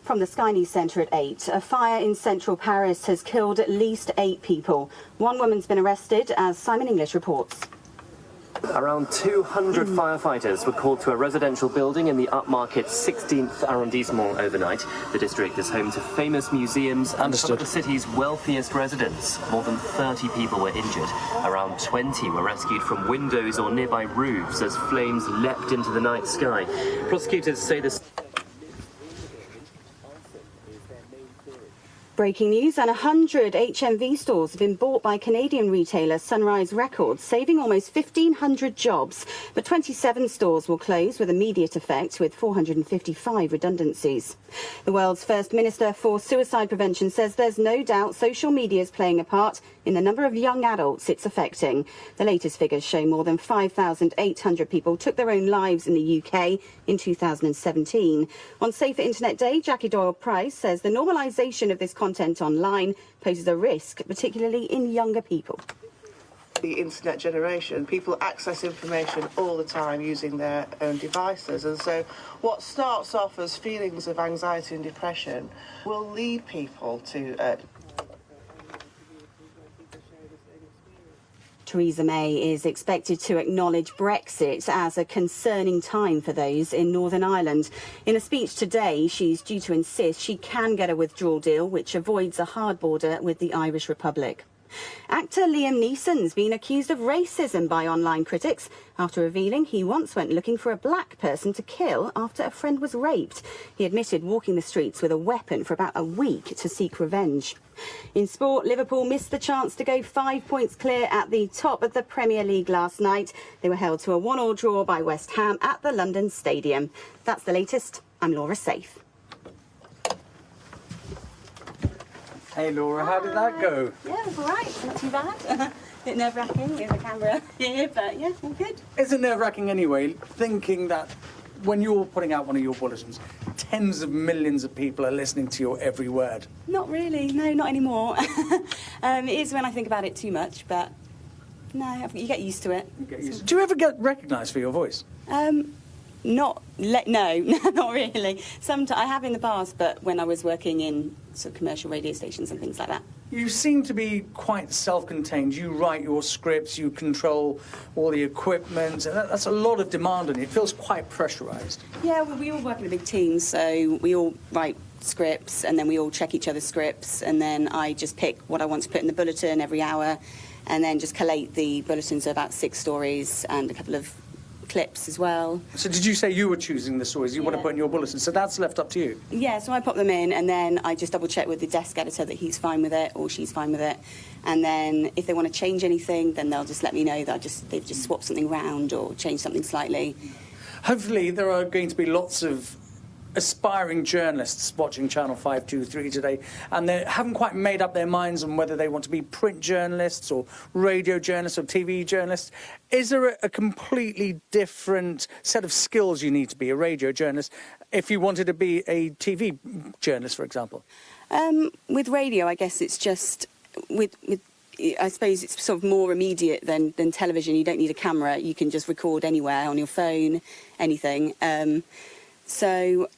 From the Sky News Centre at 8, a fire in central Paris has killed at least 8 people. One woman's been arrested, as Simon English reports. Around 200 firefighters were called to a residential building in the upmarket 16th arrondissement overnight. The district is home to famous museums and some of the city's wealthiest residents. More than 30 people were injured. Around 20 were rescued from windows or nearby roofs as flames leapt into the night sky. Prosecutors say this... Breaking news, and 100 HMV stores have been bought by Canadian retailer Sunrise Records, saving almost 1,500 jobs. But 27 stores will close with immediate effect, with 455 redundancies. The world's first minister for suicide prevention says there's no doubt social media is playing a part in the number of young adults it's affecting. The latest figures show more than 5,800 people took their own lives in the UK in 2017. On Safer Internet Day, Jackie Doyle-Price says the normalisation of this content online poses a risk, particularly in younger people. The internet generation, people access information all the time using their own devices, and so what starts off as feelings of anxiety and depression will lead people to Theresa May is expected to acknowledge Brexit as a concerning time for those in Northern Ireland. In a speech today, she's due to insist she can get a withdrawal deal which avoids a hard border with the Irish Republic. Actor Liam Neeson's been accused of racism by online critics after revealing he once went looking for a black person to kill after a friend was raped. He admitted walking the streets with a weapon for about a week to seek revenge. In sport, Liverpool missed the chance to go 5 points clear at the top of the Premier League last night. They were held to a 1-1 draw by West Ham at the London Stadium. That's the latest. I'm Laura Safe. Hey Laura, how did that go? Yeah, it was all right. Not too bad. A bit nerve-wracking with the camera here, but yeah, all good. Is it nerve-wracking anyway, thinking that when you're putting out one of your bulletins, tens of millions of people are listening to your every word? Not really, no, not anymore. It is when I think about it too much, but no, you get used to it. Do you ever get recognised for your voice? No, not really. Sometimes I have in the past, but when I was working in sort of commercial radio stations and things like that. You seem to be quite self-contained. You write your scripts, you control all the equipment. That's a lot of demand on you. It feels quite pressurised. Yeah, well, we all work in a big team, so we all write scripts and then we all check each other's scripts, and then I just pick what I want to put in the bulletin every hour and then just collate the bulletins of about 6 stories and a couple of clips as well. So did you say you were choosing the stories you want to put in your bulletin? So that's left up to you? Yeah, so I pop them in and then I just double check with the desk editor that he's fine with it or she's fine with it. And then if they want to change anything, then they'll just let me know that they've just swapped something around or changed something slightly. Hopefully there are going to be lots of aspiring journalists watching Channel 523 today, and they haven't quite made up their minds on whether they want to be print journalists or radio journalists or TV journalists. Is there a completely different set of skills you need to be a radio journalist if you wanted to be a TV journalist, for example? With radio, I guess it's just I suppose it's sort of more immediate than television. You don't need a camera. You can just record anywhere on your phone, anything. So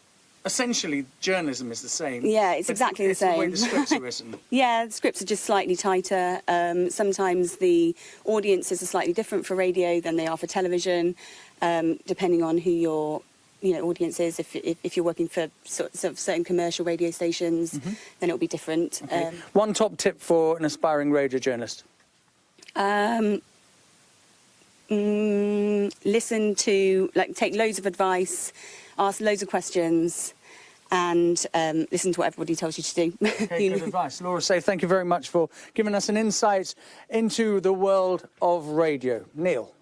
essentially, journalism is the same. Yeah, it's exactly the same. It's the way the scripts are written. Yeah, the scripts are just slightly tighter. Sometimes the audiences are slightly different for radio than they are for television, depending on who your audience is. If you're working for sort of certain commercial radio stations, then it'll be different. Okay. One top tip for an aspiring radio journalist? Listen to, take loads of advice, ask loads of questions, and listen to what everybody tells you to do. Okay, good advice. Laura Safe, thank you very much for giving us an insight into the world of radio. Neil.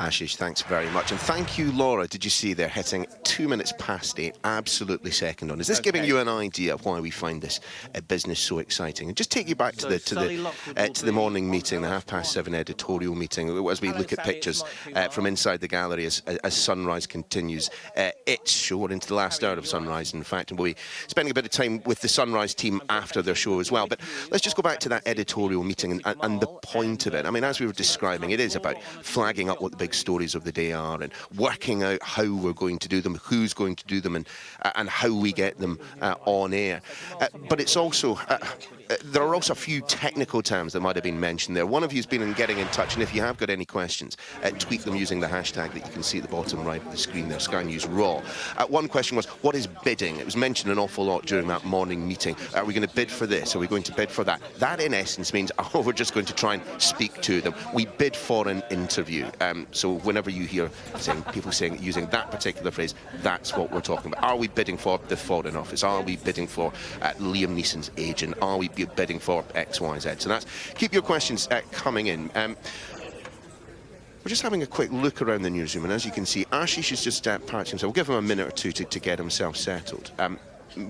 Ashish, thanks very much. And thank you, Laura. Did you see they're hitting 8 absolutely second on? Is this giving you an idea of why we find this business so exciting? And just take you back to the morning meeting, the 7:30 editorial meeting, as we look at pictures from inside the gallery as Sunrise continues its show. We're into the last hour of Sunrise, in fact, and we'll be spending a bit of time with the Sunrise team after their show as well. But let's just go back to that editorial meeting and the point of it. I mean, as we were describing, it is about flagging up what the big stories of the day are, and working out how we're going to do them, who's going to do them, and how we get them on air. But it's also... there are also a few technical terms that might have been mentioned there. One of you has been getting in touch, and if you have got any questions, tweet them using the hashtag that you can see at the bottom right of the screen there, Sky News Raw. One question was, what is bidding? It was mentioned an awful lot during that morning meeting. Are we going to bid for this? Are we going to bid for that? That, in essence, means, oh, we're just going to try and speak to them. We bid for an interview. So whenever you hear people using that particular phrase, that's what we're talking about. Are we bidding for the Foreign Office? Are we bidding for Liam Neeson's agent? Are we bidding for X, Y, Z? So that's, keep your questions coming in. We're just having a quick look around the newsroom, and as you can see, Ashish is just parked himself. We'll give him a minute or two to get himself settled.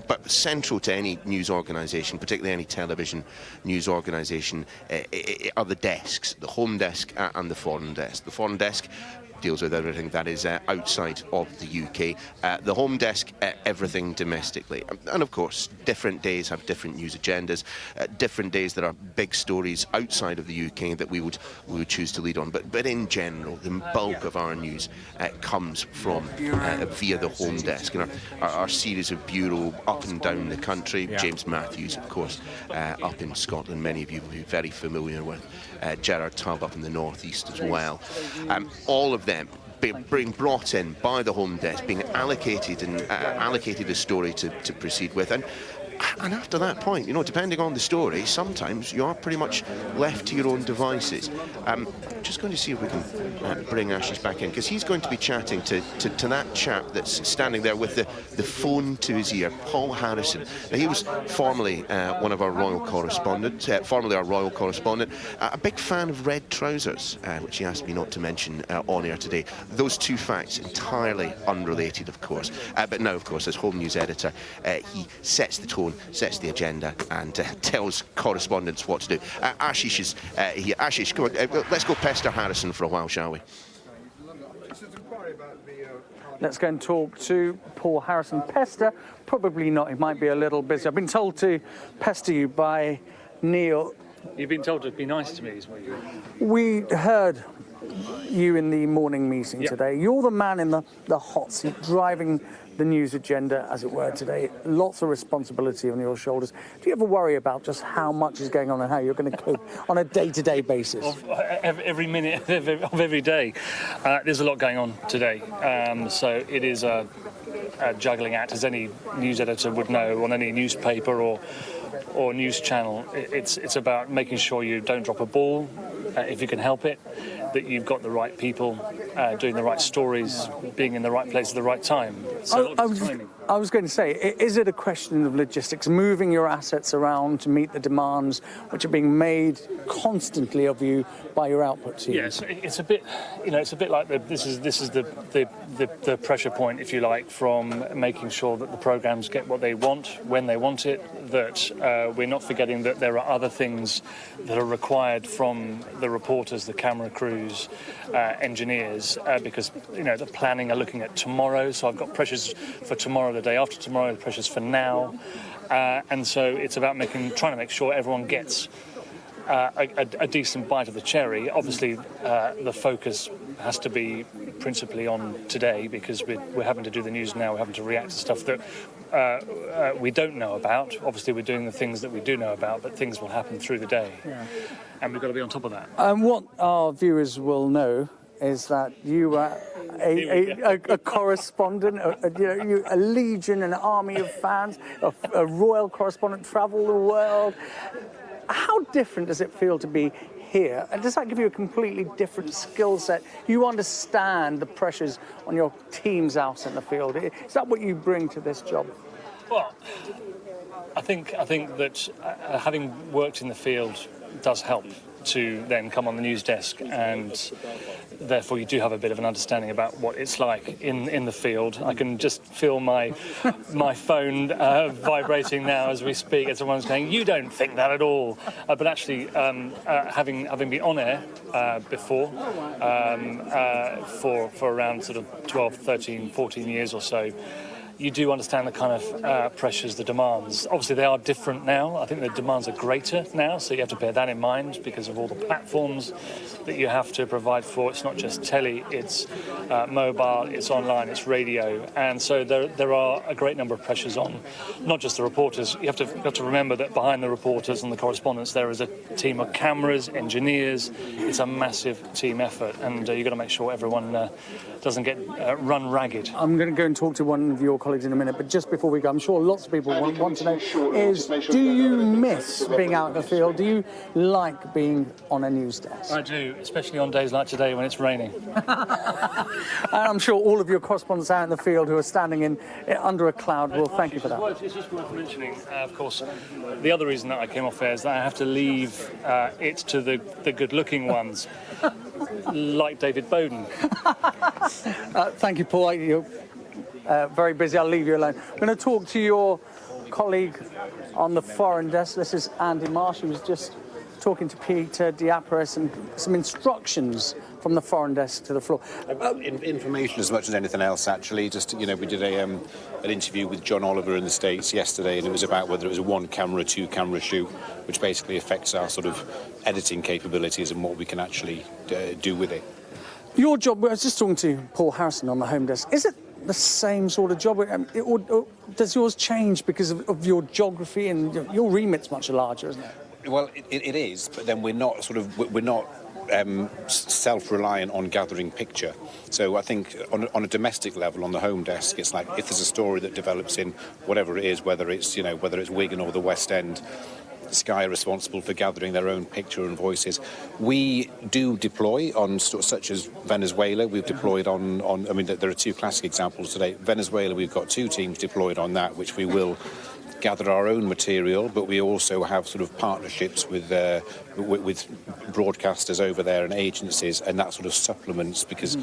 But central to any news organisation, particularly any television news organisation, are the desks, the home desk and the foreign desk. The foreign desk deals with everything that is outside of the UK. The home desk, everything domestically. And of course, different days have different news agendas. Different days there are big stories outside of the UK that we would choose to lead on. But in general, the bulk of our news comes from via the home desk. And our series of bureau up and down the country. James Matthews, of course, up in Scotland. Many of you will be very familiar with Gerard Tubb up in the northeast as well. All of them being brought in by the home desk, being allocated a story to proceed with, and after that point, depending on the story, sometimes you are pretty much left to your own devices. Just going to see if we can bring Ashish back in, because he's going to be chatting to that chap that's standing there with the phone to his ear, Paul Harrison. Now, he was formerly one of our royal correspondents, a big fan of red trousers, which he asked me not to mention on air today. Those two facts entirely unrelated, of course. But now, of course, as home news editor, he sets the tone, sets the agenda, and tells correspondents what to do. Ashish is here. Ashish, come on, let's go pester Harrison for a while, shall we? Let's go and talk to Paul Harrison. Pester? Probably not. He might be a little busy. I've been told to pester you by Neil. You've been told to be nice to me, is what you... We heard you in the morning meeting today. You're the man in the hot seat, driving the news agenda, as it were, today. Lots of responsibility on your shoulders. Do you ever worry about just how much is going on and how you're going to cope on a day-to-day basis? Every minute of every day. There's a lot going on today. So it is a juggling act, as any news editor would know, on any newspaper or news channel. It's about making sure you don't drop a ball, if you can help it, that you've got the right people doing the right stories, being in the right place at the right time. So I was going to say, is it a question of logistics, moving your assets around to meet the demands which are being made constantly of you by your output team? Yes, it's a bit, it's a bit like this is the pressure point, if you like, from making sure that the programmes get what they want when they want it. That we're not forgetting that there are other things that are required from the reporters, the camera crews, engineers, because the planning are looking at tomorrow. So I've got pressures for tomorrow, the day after tomorrow, the pressures for now, and so it's about trying to make sure everyone gets a decent bite of the cherry. Obviously, the focus has to be principally on today, because we're having to do the news now. We're having to react to stuff that we don't know about. Obviously, we're doing the things that we do know about, but things will happen through the day, and we've got to be on top of that. What our viewers will know is that you are a correspondent, a legion, an army of fans, a royal correspondent, travel the world. How different does it feel to be here? And does that give you a completely different skill set? You understand the pressures on your teams out in the field. Is that what you bring to this job? Well, I think that having worked in the field does help to then come on the news desk, and therefore you do have a bit of an understanding about what it's like in the field. I can just feel my phone vibrating now as we speak, as someone's going, "You don't think that at all." But actually, having been on air before for around sort of 12, 13, 14 years or so, you do understand the kind of pressures, the demands. Obviously, they are different now. I think the demands are greater now, so you have to bear that in mind because of all the platforms that you have to provide for. It's not just telly, it's mobile, it's online, it's radio. And so there are a great number of pressures on not just the reporters. You have to remember that behind the reporters and the correspondents, there is a team of cameras, engineers. It's a massive team effort, and you've got to make sure everyone doesn't get run ragged. I'm going to go and talk to one of your colleagues in a minute, but just before we go, I'm sure lots of people want to know is, do you miss being out in the field? Do you like being on a news desk? I do, especially on days like today when it's raining. And I'm sure all of your correspondents out in the field who are standing under a cloud will thank you for that. It's just worth mentioning, of course, the other reason that I came off air is that I have to leave it to the good-looking ones, like David Bowden. Thank you, Paul. You're very busy. I'll leave you alone. I'm going to talk to your colleague on the foreign desk. This is Andy Marsh, who was just talking to Peter Diaparis and some instructions from the foreign desk to the floor. Information as much as anything else, actually. Just, we did an interview with John Oliver in the States yesterday, and it was about whether it was a one-camera, two-camera shoot, which basically affects our sort of editing capabilities and what we can actually do with it. Your job, I was just talking to Paul Harrison on the home desk, is it the same sort of job? Or does yours change because of your geography, and your remit's much larger, isn't it? Well, it is, but then we're not self-reliant on gathering picture. So I think on a domestic level, on the home desk, it's like if there's a story that develops in whatever it is, whether it's Wigan or the West End, Sky are responsible for gathering their own picture and voices. We do deploy on such as Venezuela. We've deployed on I mean, there are two classic examples today. Venezuela, we've got two teams deployed on that, which we will gather our own material, but we also have sort of partnerships with broadcasters over there and agencies, and that sort of supplements, because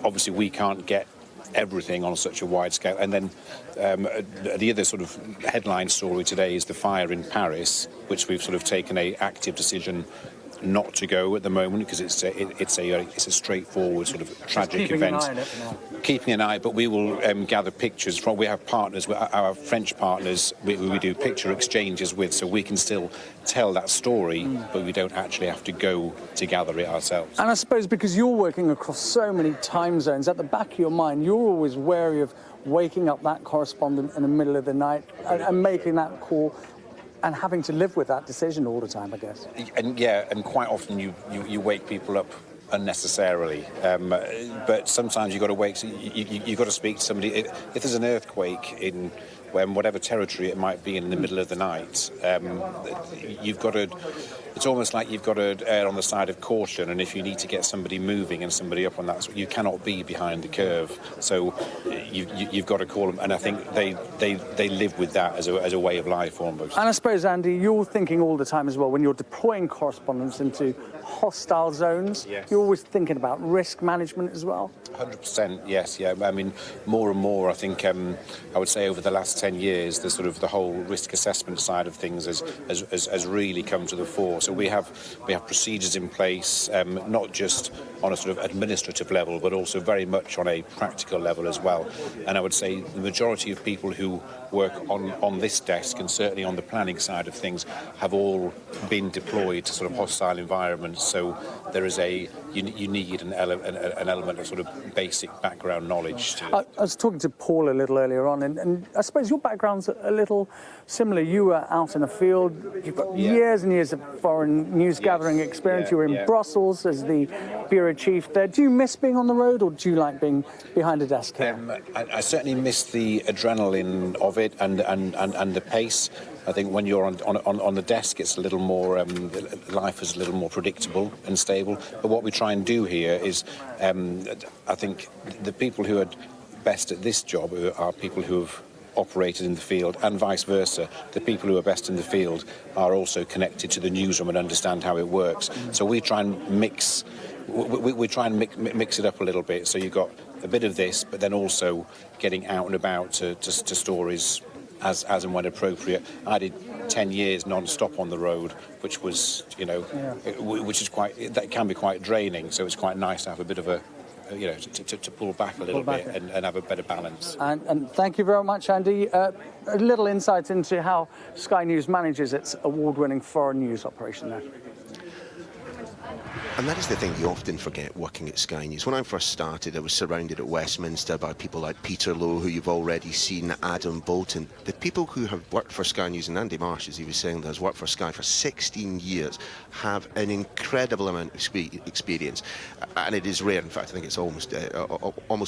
obviously we can't get everything on such a wide scale. And then the other sort of headline story today is the fire in Paris, which we've sort of taken a active decision not to go at the moment, because it's a straightforward sort of tragic event. Keeping an eye, but we will gather pictures from. We have partners, our French partners. We do picture exchanges with, so we can still tell that story, but we don't actually have to go to gather it ourselves. And I suppose because you're working across so many time zones, at the back of your mind, you're always wary of waking up that correspondent in the middle of the night and making that call, and having to live with that decision all the time, I guess. And quite often you wake people up unnecessarily. But sometimes you've got to wake. So you've got to speak to somebody. If there's an earthquake in whatever territory it might be in the middle of the night, you've got to. It's almost like you've got to err on the side of caution, and if you need to get somebody moving and somebody up on that, you cannot be behind the curve. So you've got to call them, and I think they live with that as a way of life almost. And I suppose, Andy, you're thinking all the time as well when you're deploying correspondents into hostile zones. Yes. You're always thinking about risk management as well. 100%, yes, yeah. I mean, more and more, I think, I would say over the last 10 years, the whole risk assessment side of things has really come to the fore. So we have procedures in place, not just on a sort of administrative level, but also very much on a practical level as well. And I would say the majority of people who work on this desk, and certainly on the planning side of things, have all been deployed to sort of hostile environments. So there is you need an element of sort of basic background knowledge to it. I was talking to Paul a little earlier on, and I suppose your background's a little similar. You were out in the field. You've got years and years of foreign news gathering experience. You were in Brussels as the bureau chief there. Do you miss being on the road, or do you like being behind a desk here? I certainly miss the adrenaline of it and the pace. I think when you're on the desk, it's a little more, life is a little more predictable and stable. But what we try and do here is, I think the people who are best at this job are people who have operated in the field, and vice versa. The people who are best in the field are also connected to the newsroom and understand how it works. So we try and mix it up a little bit. So you've got a bit of this, but then also getting out and about to stories as and when appropriate. I did 10 years non-stop on the road, which was, which is that can be quite draining. So it's quite nice to have a bit of a to pull back a little bit and have a better balance. And thank you very much, Andy. A little insight into how Sky News manages its award-winning foreign news operation there. And that is the thing you often forget working at Sky News. When I first started, I was surrounded at Westminster by people like Peter Lowe, who you've already seen, Adam Bolton. The people who have worked for Sky News, and Andy Marsh, as he was saying, that has worked for Sky for 16 years, have an incredible amount of experience. And it is rare, in fact, I think it's almost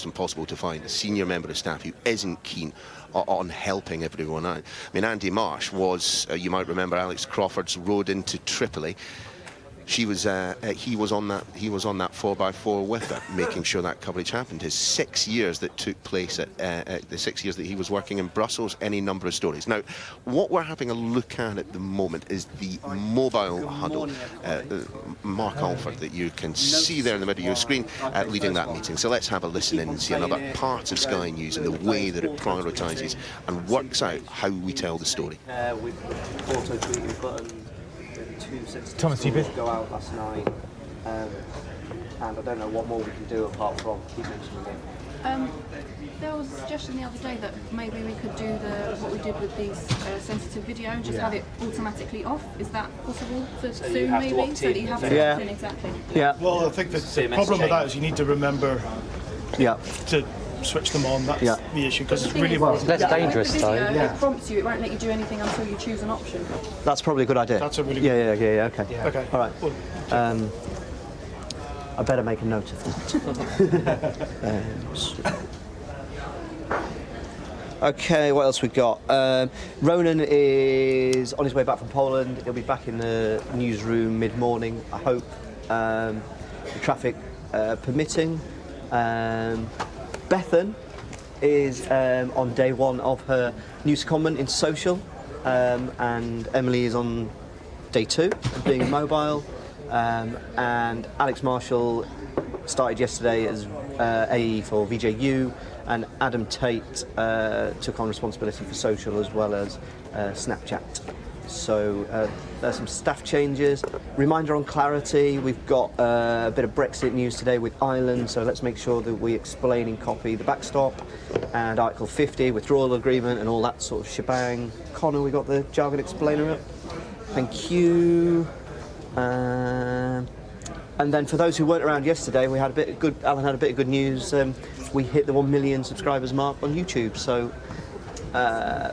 impossible to find a senior member of staff who isn't keen on helping everyone out. I mean, Andy Marsh was, you might remember, Alex Crawford's road into Tripoli. He was on that 4x4 with her, making sure that coverage happened. His 6 years that took place at the 6 years that he was working in Brussels, any number of stories. Now, what we're having a look at the moment is the mobile huddle. Mark Alford, that you can see there in the middle of your screen, leading that meeting. So let's have a listen in and see another part of Sky News and the way that it prioritises and works out how we tell the story. With auto tweeting button. Thomas, you go out last night, and I don't know what more we can do apart from keep mentioning it. There was a suggestion the other day that maybe we could do what we did with these sensitive video and just have it automatically off. Is that possible soon, maybe? So that you have to opt in, exactly. Yeah. Well, I think the problem with that is you need to remember to switch them on. That's the issue, because it's really it's less dangerous though. It prompts you, it won't let you do anything until you choose an option. That's probably a good idea. That's a really good okay. Yeah. Okay. All right. I better make a note of that. Okay, what else we got? Ronan is on his way back from Poland. He'll be back in the newsroom mid-morning, I hope, the traffic permitting. Bethan is on day one of her new secondment in social, and Emily is on day two of being mobile, and Alex Marshall started yesterday as AE for VJU, and Adam Tate took on responsibility for social as well as Snapchat. So there's some staff changes. Reminder on clarity, we've got a bit of Brexit news today with Ireland, so let's make sure that we explain in copy the backstop and Article 50, withdrawal agreement and all that sort of shebang. Connor, we got the jargon explainer up. Thank you. And then for those who weren't around yesterday, we had a bit of good, Alan had a bit of good news. We hit the 1 million subscribers mark on YouTube, so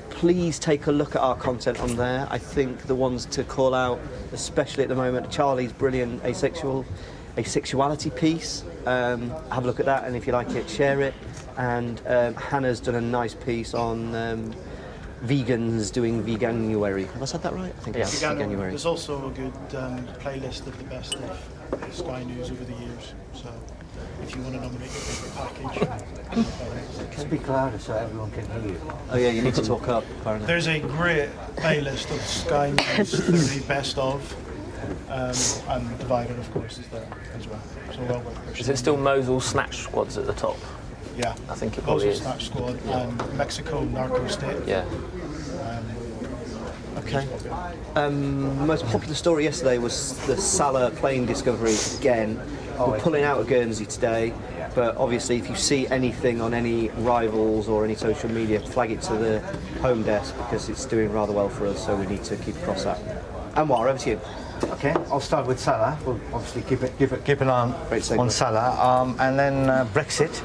please take a look at our content on there. I think the ones to call out, especially at the moment, Charlie's brilliant asexuality piece. Have a look at that, and if you like it, share it. And Hannah's done a nice piece on vegans doing Veganuary. Have I said that right? I think it's Veganuary. There's also a good playlist of the best of Sky News over the years. So if you want to nominate your favourite package. Speak louder so everyone can hear you. Oh yeah, you need to talk up. There's a great playlist of Sky News 30 best of, and Divider, of course, is there as well. So well worth pushing. Is it still Mosul Snatch Squads at the top? Yeah, I think it probably is. Snatch Squad and Mexico Narco State. Yeah. Okay. Most popular story yesterday was the Salah plane discovery again. We're pulling out of Guernsey today, but obviously if you see anything on any rivals or any social media, flag it to the home desk because it's doing rather well for us, so we need to keep across that. Anwar, over to you. Okay, I'll start with Salah. We'll obviously keep an eye on Salah, and then Brexit.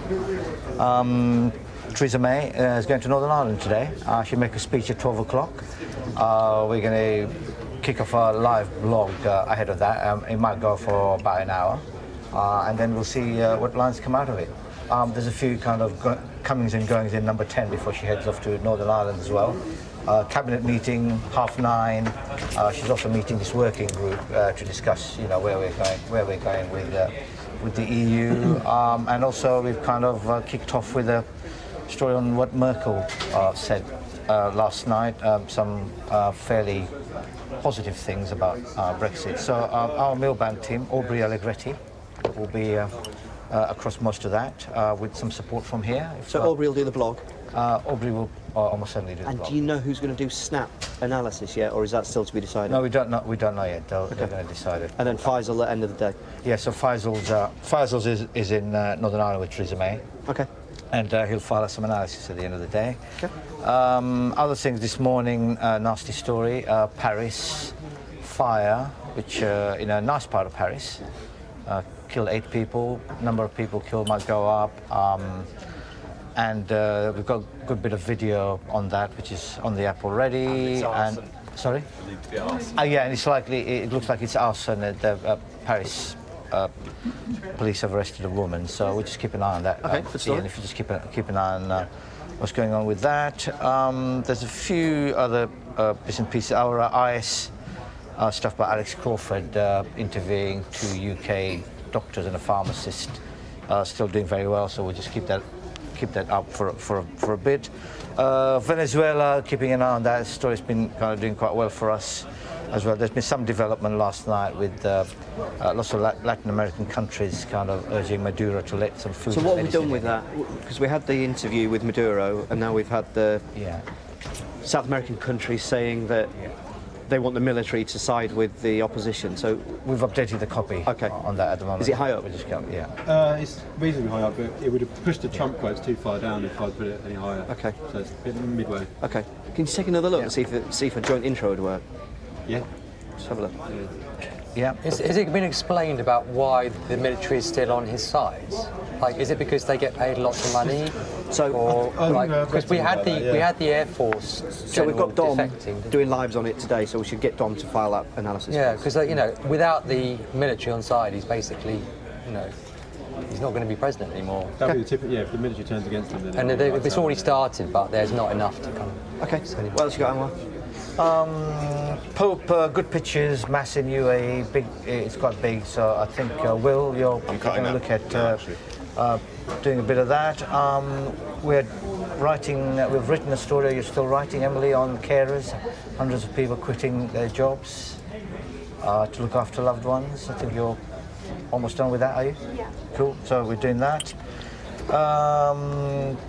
Theresa May is going to Northern Ireland today. She'll make a speech at 12 o'clock. We're going to kick off a live blog ahead of that. It might go for about an hour, and then we'll see what lines come out of it. There's a few kind of comings and goings in number 10 before she heads off to Northern Ireland as well. Cabinet meeting 9:30. She's also meeting this working group to discuss, where we're going with the EU, and also we've kind of kicked off with a story on what Merkel said last night. Some fairly positive things about Brexit. So our Milband team, Aubrey Allegretti, will be across most of that with some support from here. So Aubrey will do the blog. Aubrey will almost certainly do the And vlog. do you know who's going to do snap analysis yet, or is that still to be decided? No, we don't know. We don't know yet. They're going to decide it. And then Faisal at the end of the day. Yeah. So Faisal's is in Northern Ireland with Theresa May. Okay. And he'll file us some analysis at the end of the day. Okay. Other things this morning, nasty story, Paris fire, which in a nice part of Paris, killed 8 people. Number of people killed might go up. And we've got a good bit of video on that, which is on the app already. And sorry? Yeah, and it's likely. It looks like it's arson. The Paris police have arrested a woman, so we'll just keep an eye on that. Okay, good story. And if you just keep an eye on what's going on with that. There's a few other bits and pieces. Our IS stuff by Alex Crawford interviewing 2 UK doctors and a pharmacist, still doing very well. So we'll just keep that up for a bit. Venezuela, keeping an eye on that. The story's been kind of doing quite well for us as well. There's been some development last night with lots of Latin American countries kind of urging Maduro to let some food. So what have we done with that? Because we had the interview with Maduro, and now we've had the South American countries saying that they want the military to side with the opposition. So we've updated the copy on that at the moment. Is it high up? We just got, it's reasonably high up, but it would have pushed the Trump quotes too far down if I'd put it any higher. Okay. So it's a bit midway. Okay. Can you take another look and see if a joint intro would work? Yeah. Just have a look. Yeah. Has it been explained about why the military is still on his side? Like, is it because they get paid lots of money? So, because we had the Air Force. So we've got Dom defecting. doing lives on it today. So we should get Dom to file that analysis. Yeah, because without the military on side, he's basically, he's not going to be president anymore. That'd be the tip. Yeah, if the military turns against him, then. And it's already started, but there's not enough to come. Okay. What else you got, Anwar? Pope, good pictures, mass in UAE, big. It's quite big, so I think Will, you're going to look at doing a bit of that. We're writing. We've written a story. You're still writing, Emily, on carers. Hundreds of people quitting their jobs to look after loved ones. I think you're almost done with that, are you? Yeah. Cool. So we're doing that.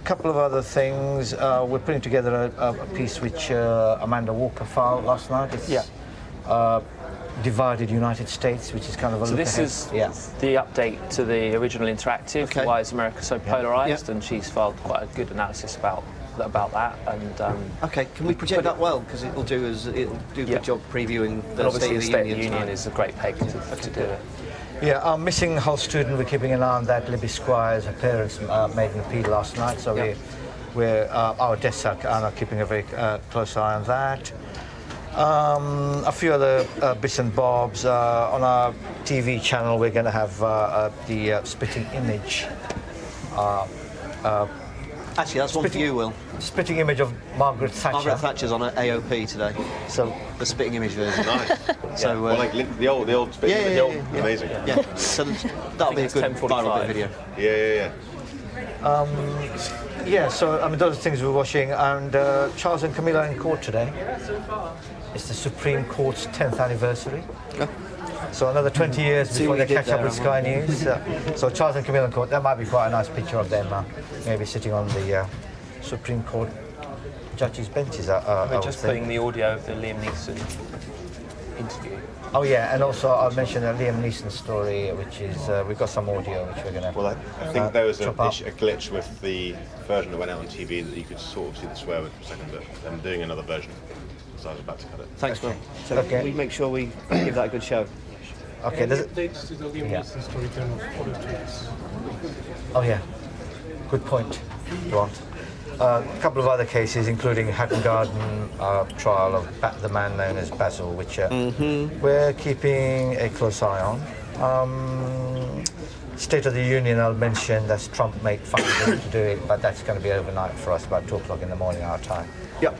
Couple of other things. We're putting together a piece which Amanda Walker filed last night. It's Divided United States, which is kind of a so look this ahead. is the update to the original interactive. Why is America so polarised? And she's filed quite a good analysis about that. And okay, can we project that well? Because it'll do a good job previewing the obviously State of the the Union is a great peg to do it. Yeah, our missing Hull student, we're keeping an eye on that. Libby Squires, her parents made an appeal last night, so we're our desks are keeping a very close eye on that. A few other bits and bobs. On our TV channel, we're going to have the spitting image. Actually, that's one for you, Will. Spitting image of Margaret Thatcher. Margaret Thatcher's on at AOP today. So the spitting image version. Nice. So like the old spitting image. Amazing. Yeah. So that'll be a good viral bit video. Yeah. So I mean, those are things we're watching. And Charles and Camilla in court today. It's the Supreme Court's 10th anniversary. So another 20 years before they catch up with Sky News. So Charles and Camilla in court. That might be quite a nice picture of them, maybe sitting on the Supreme Court judges' benches. We're just putting the audio of the Liam Neeson interview. Oh yeah, and also I'll mention a Liam Neeson story, which is we've got some audio which we're going to. Well, I think there was a glitch with the version that went out on TV that you could sort of see the swear word for a second, but I'm doing another version, so I was about to cut it. Thanks, Will. So we make sure we give that a good show. Okay. Any updates to the Liam Neeson story turn of politics? Oh yeah, good point, Grant. A couple of other cases, including Hatton Garden trial of the man known as Basil, which we're keeping a close eye on. State of the Union, I'll mention, that's Trump made fun of him to do it, but that's going to be overnight for us, about 2 o'clock in the morning our time. Yep.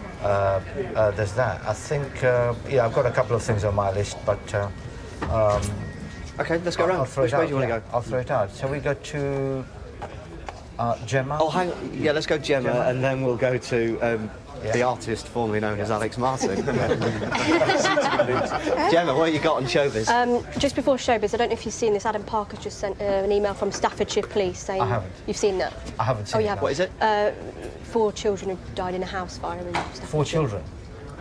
There's that. I think, I've got a couple of things on my list, but... okay, let's go around. Which way do you want to go? I'll throw it out. Shall we go to Gemma? Oh, hang on. Yeah, let's go Gemma, and then we'll go to the artist formerly known as Alex Martin. Gemma, what have you got on showbiz? Just before showbiz, I don't know if you've seen this. Adam Parker's just sent an email from Staffordshire Police saying... I haven't. You've seen that? I haven't seen you it. haven't? What is it? 4 children who died in a house fire in Staffordshire. 4 children?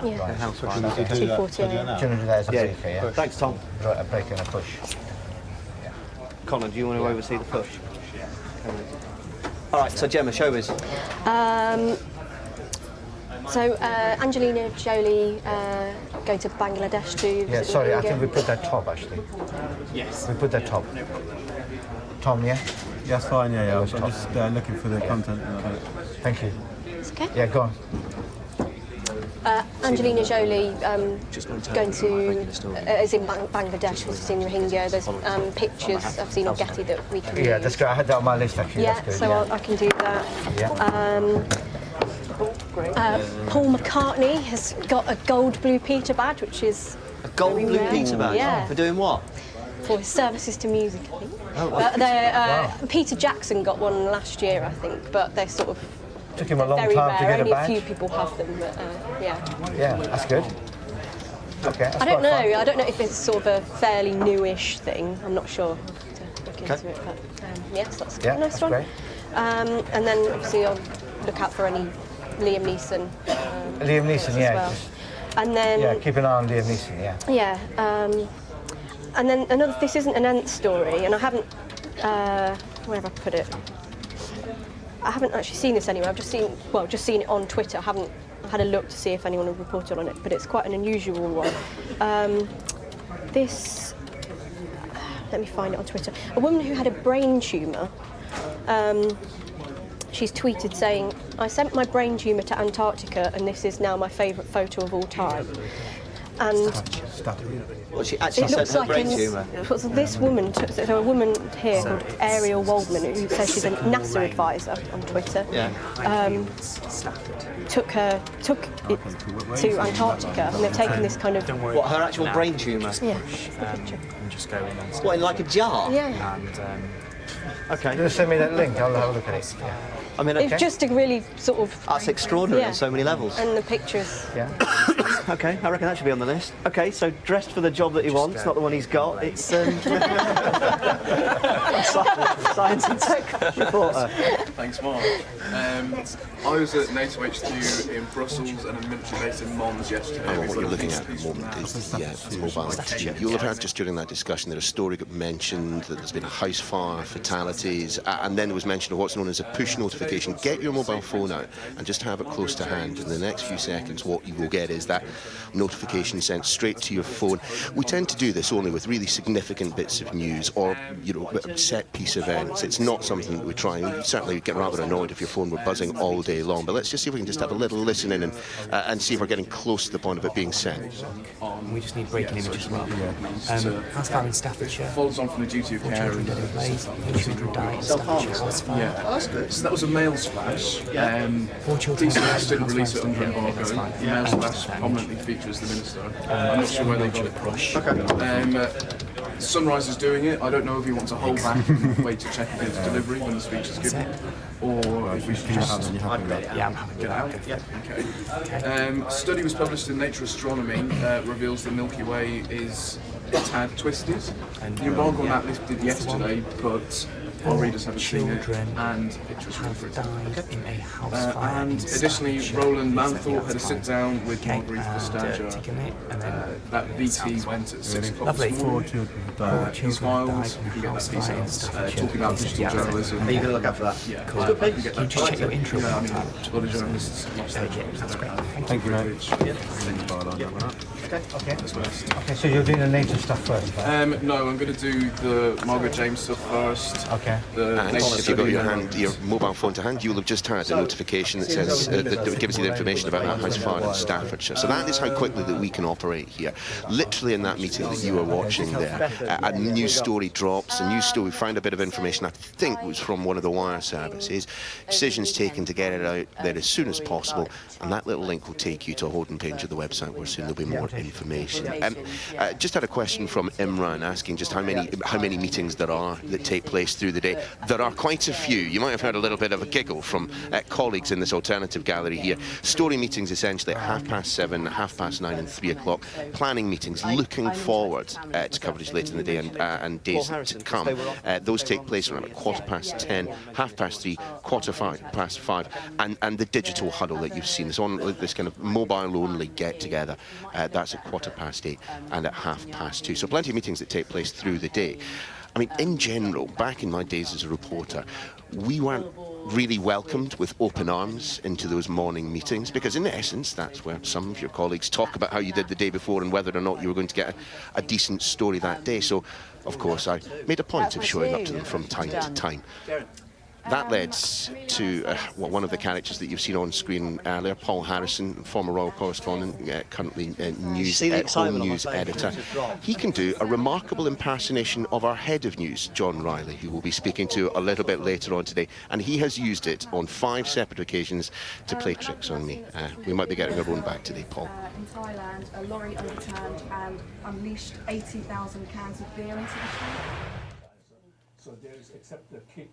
Yeah. Right. House fire. Okay. 248. Children do that as a Yeah. breaker, yeah? Thanks, Tom. Right, a break and a push. Connor, do you want to oversee the push? All right, so Gemma, showbiz. So Angelina Jolie going to Bangladesh to Yeah, visit sorry, I Rohingya. think we put that top actually. Yes. We put that top. Tom, yeah? That's fine, yeah. I'm Top. just looking for the content. Thank you. It's okay. Yeah, go on. Angelina Jolie going to is in Bangladesh visiting Rohingya. There's pictures I've seen on Getty that we can Yeah, use. that's good. I had that on my list actually. Yeah, That's good. so yeah. I can do that. Yeah. Paul McCartney has got a gold Blue Peter badge, which is A gold very Blue rare. Peter badge? Yeah. For doing what? For his services to music, I think. Oh, wow. Wow. Peter Jackson got one last year, I think, but they're sort of Took him a long very time rare. to get Only a badge. few people have them, but yeah. Yeah, that's good. Okay, that's I don't know. quite fun. I don't know if it's sort of a fairly newish thing. I'm not sure. I'll have to look into it, but yes, that's Yeah, a nice that's one. great. And then obviously I'll look out for any Liam Neeson. Liam Neeson, as yeah. well. just- And then yeah, keep an eye on Liam Neeson, yeah. yeah. And then another. This isn't an Ant story, and I haven't. Where have I put it? I haven't actually seen this anywhere. I've just seen it on Twitter. I haven't had a look to see if anyone had reported on it, but it's quite an unusual one. This. Let me find it on Twitter. A woman who had a brain tumour. She's tweeted saying, "I sent my brain tumour to Antarctica, and this is now my favourite photo of all time." And Well, she actually it sent looks her like brain tumour. this woman, so a woman here called Ariel Waldman, who says she's a NASA advisor on Twitter, Yeah. took it to Antarctica, and they've taken this kind of. What, her actual brain tumour? Yeah, that's the picture. And just go in and What, in like a jar? Yeah. and Okay. Just send me that link, I'll have a look at it. Yeah. I mean, It's just a really sort of. that's extraordinary Yeah. on so many levels. And the pictures. Yeah. Okay, I reckon that should be on the list. Okay, so dressed for the job that he wants, not the one he's got. It's science and tech reporter. Thanks, Mark. I was at NATO HQ in Brussels and a military base in Mons yesterday. What you're looking at the moment is the mobile team. You'll have heard just during that discussion that a story got mentioned that there's been a house fire, fatalities, and then there was mention of what's known as a push notification. Get your mobile phone out and just have it close to hand. In the next few seconds, what you will get is that notification sent straight to your phone. We tend to do this only with really significant bits of news or, set piece events. It's not something that we try. We certainly get rather annoyed if your phone were buzzing all day long. But let's just see if we can just have a little listen in and see if we're getting close to the point of it being sent. we just need breaking images as well. House fire in Staffordshire. Follows on from the duty of care. Children dead in blaze, 8 children died in Staffordshire house fire. Yeah, that's good. So that was a mail splash. 4 children DCS died, didn't house release fire it under still here, embargo. that's fine. The mail splash prominently features the minister. I'm not sure where they got it from. Sunrise is doing it. I don't know if he wants to hold back and wait to check against delivery when the speech is given, or if we should just Yeah, I'm happy get out. Okay. Study was published in Nature Astronomy reveals the Milky Way is a tad twisted. The embargo on that lifted yesterday, but our readers haven't seen it, and pictures from it. in a house fire. And additionally, Roland Manthorpe had a sit down with Marguerite Vestager. That VT went at 6 o'clock this morning. His files, you can get that details. Talking about digital journalism. Are you going to look out for that? Yeah. Cool. Good pick. Can you just check your intro? Yeah, I mean, a lot of journalists lost their jobs. That's great. Thank you, mate. Okay, so you're doing the nature stuff first, right? No, I'm going to do the Margaret James stuff first. Okay. And if you've got your mobile phone to hand, you'll have just had a notification that says that gives you the information about that house fire in Staffordshire. So that is how quickly that we can operate here. Literally in that meeting that you were watching there, a news story drops. A news story found a bit of information. I think it was from one of the wire services. Decisions taken to get it out there as soon as possible, and that little link will take you to a holding page of the website where soon there'll be more information. Just had a question from Imran asking just how many meetings there are that take place through the today. There are quite a few. You might have heard a little bit of a giggle from colleagues in this alternative gallery here. Story meetings essentially at 7:30, 9:30 and 3 o'clock. Planning meetings looking forward to coverage later in the day and days to come. Those take place around 10:15, 3:30, 5:15, and the digital huddle that you've seen. It's on this kind of mobile-only get-together. That's at 8:15 and at 2:30. So plenty of meetings that take place through the day. I mean, in general, back in my days as a reporter, we weren't really welcomed with open arms into those morning meetings, because in essence that's where some of your colleagues talk about how you did the day before and whether or not you were going to get a decent story that day. So of course I made a point of showing up to them from time to time. That led to one of the characters that you've seen on screen earlier, Paul Harrison, former royal correspondent, currently Home News editor. He can do a remarkable impersonation of our head of news, John Riley, who we'll be speaking to a little bit later on today, and he has used it on 5 separate occasions to play tricks on me. We might be getting our own back today, Paul. In Thailand, a lorry overturned and unleashed 80,000 cans of beer into the street. So there is, except the kick,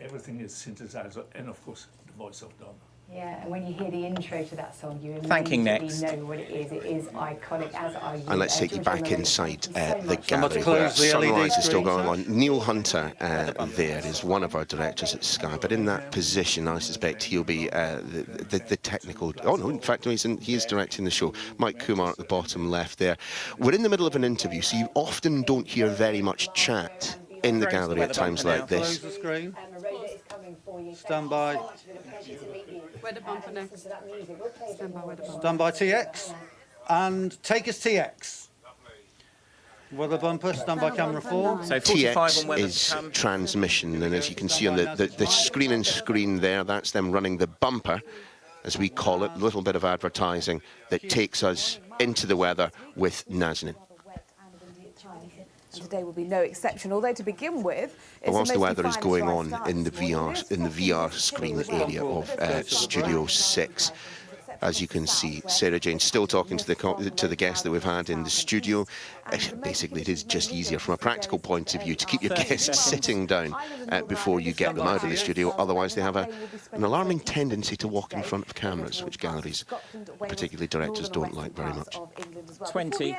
everything is synthesizer, and of course the voice of Donna. Yeah, and when you hear the intro to that song, you Thanking immediately next. know what it is. It is iconic, as are you. And let's take you back inside the gallery close where the LED Sunrise is still screen, going on. Neil Hunter there is one of our directors at Sky, but in that position I suspect he'll be the technical... Oh no, in fact he is directing the show. Mike Kumar at the bottom left there. We're in the middle of an interview, so you often don't hear very much chat in the gallery at times like this. Close the screen. Stand by. Weather bumper next. Stand by weather bumper. Stand by TX. And take us TX. Weather bumper, stand by camera 4. So 45 on TX weather is transmission, and as you can see on the screen there, that's them running the bumper, as we call it, a little bit of advertising that takes us into the weather with Nazanin. Today will be no exception, although to begin with, But whilst the weather is going on in the VR screen area of Studio 6, as you can see, Sarah Jane still talking to the guests that we've had in the studio. Basically, it is just easier from a practical point of view to keep your guests sitting down before you get them out of the studio. Otherwise, they have an alarming tendency to walk in front of cameras, which galleries, particularly directors, don't like very much. 20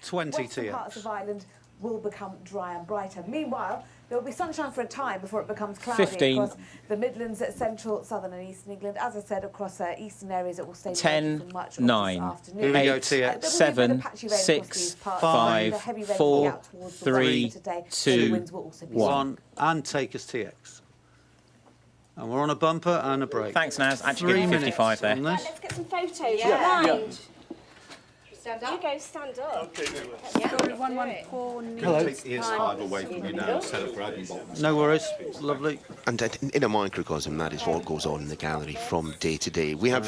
TX. Will become dry and brighter. Meanwhile, there will be sunshine for a time before it becomes cloudy 15. across the Midlands, central, southern and eastern England. As I said, across eastern areas it will stay 10, for much of 9, this afternoon. 8, 7, 6, 5, 4, 3, 2, 1. And take us TX. And we're on a bumper and a break. Thanks, Naz. Actually, 3 give me minutes 55 there. on this. Let's get some photos. Yeah. Mind. Stand up. You go, stand up. Story 114 needs Hello. Take the PS5 away from you now instead of grabbing buttons. No worries. Lovely. And in a microcosm, that is what goes on in the gallery from day to day. We have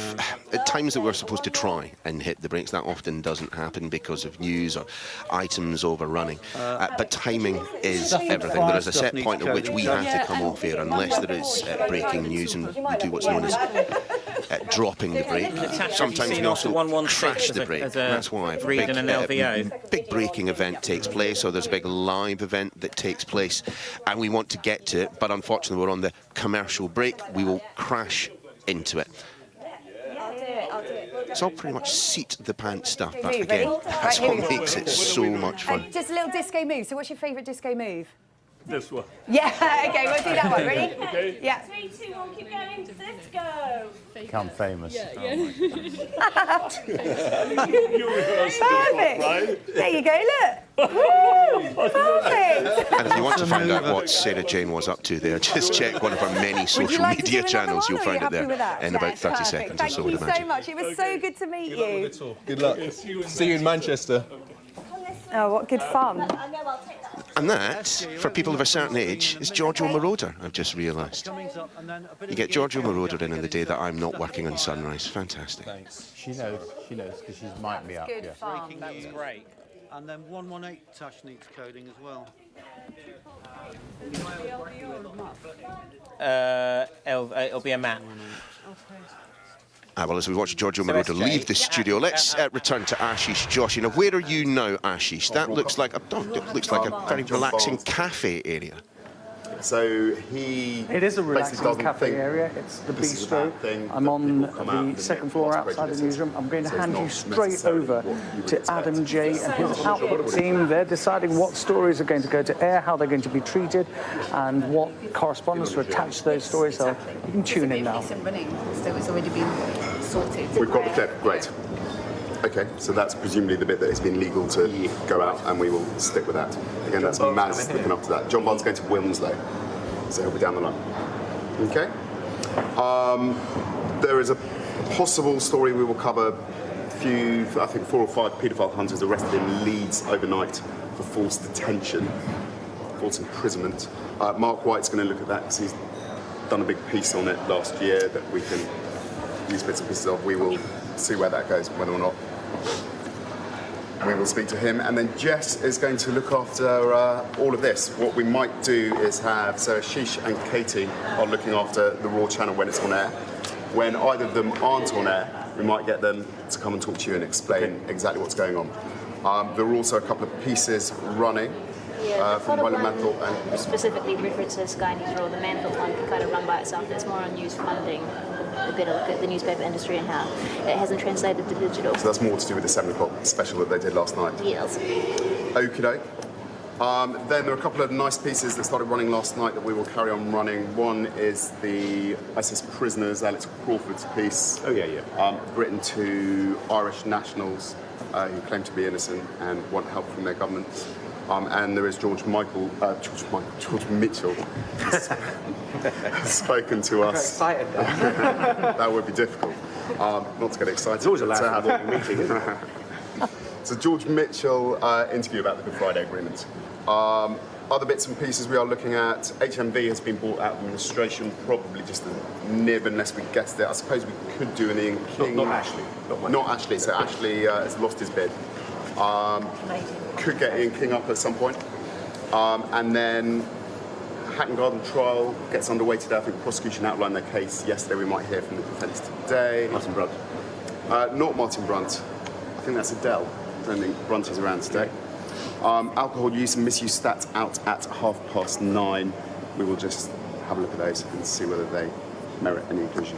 at times that we're supposed to try and hit the brakes. That often doesn't happen because of news or items overrunning. But timing is everything. There is a set point at which we have to come off here unless there is breaking news, and we do what's known as dropping the brake. Sometimes we also crash the brake. That's why a big braking event takes place, or there's a big live event that takes place, and we want to get to it, but unfortunately we're on the commercial break. We will crash into it. I'll do it. It's all pretty much seat the pants stuff, but again, that's what makes it so much fun. Just a little disco move. So what's your favourite disco move? This one. Yeah, okay, we'll do that one. Ready? Okay. Yeah. 3, 2, 1, keep going. Let's go. Become famous. Perfect. There you go, look. Woo, perfect. And if you want to find out what Sarah Jane was up to there, just check one of our many social media channels. You'll find it there in about 30 seconds or so, I would Thank you imagine. so much. It was so good to meet you. Good luck. See you in Manchester. Oh, what good fun. And that, for people of a certain age, is Giorgio Moroder, I've just realised. You get Giorgio Moroder in on the day that I'm not working on Sunrise. Fantastic. Thanks. She knows, because she's mic'd me up. Good Yeah. fun. That was great. And then 118 Tash needs coding as well. It'll be a map. Well, as we watch Giorgio Moroder leave the studio, let's return to Ashish Joshi. Now, where are you now, Ashish? That looks like a very relaxing cafe area. So he. It is a basically relaxing doesn't cafe think area. It's the this is a bistro. bad thing, I'm that on people come out and the second floor make outside the prejudices. newsroom. I'm going to So it's hand you not straight necessarily over what you would to expect. Adam J and his output team. They're deciding what stories are going to go to air, how they're going to be treated, and what correspondence to attach to those stories. So you can tune in now. So it's already been sorted. We've got the clip. Great. Okay, so that's presumably the bit that has been legal to go out, and we will stick with that. Again, that's Maz looking after that. John Bond's going to Wilmslow, so he'll be down the line. Okay. There is a possible story we will cover. I think 4 or 5 paedophile hunters arrested in Leeds overnight for false detention, false imprisonment. Mark White's going to look at that because he's done a big piece on it last year that we can use bits and pieces of. We will see where that goes, whether or not. We will speak to him, and then Jess is going to look after all of this. What we might do is have, so Ashish and Katie are looking after the Raw channel when it's on air. When either of them aren't on air, we might get them to come and talk to you and explain exactly what's going on. There are also a couple of pieces running from Roland Manthorpe and specifically referred to Sky News Raw. The Manthorpe one can kind of run by itself. It's more on news funding, a better look at the newspaper industry and how it hasn't translated to digital. So that's more to do with the 7 o'clock special that they did last night. Yes. Okie doke. Then there are a couple of nice pieces that started running last night that we will carry on running. One is the ISIS prisoners, Alex Crawford's piece. Oh, yeah. Written to Irish nationals who claim to be innocent and want help from their governments. And there is George Mitchell spoken to us. Excited. That would be difficult. Not to get excited. It's always a laugh at the meeting, isn't it? So George Mitchell interview about the Good Friday Agreement. Other bits and pieces we are looking at. HMV has been bought out of administration, probably just a nib unless we guessed it. I suppose we could do an Ian King. Not Ashley. Not Ashley. So Ashley has lost his bid. Could get Ian King up at some point. And then Hatton Garden trial gets underway today. I think the prosecution outlined their case yesterday. We might hear from the defence today. Martin Brunt. Not Martin Brunt. I think that's Adele. I don't think Brunt is around today. Alcohol use and misuse stats out at 9:30. We will just have a look at those and see whether they merit any inclusion.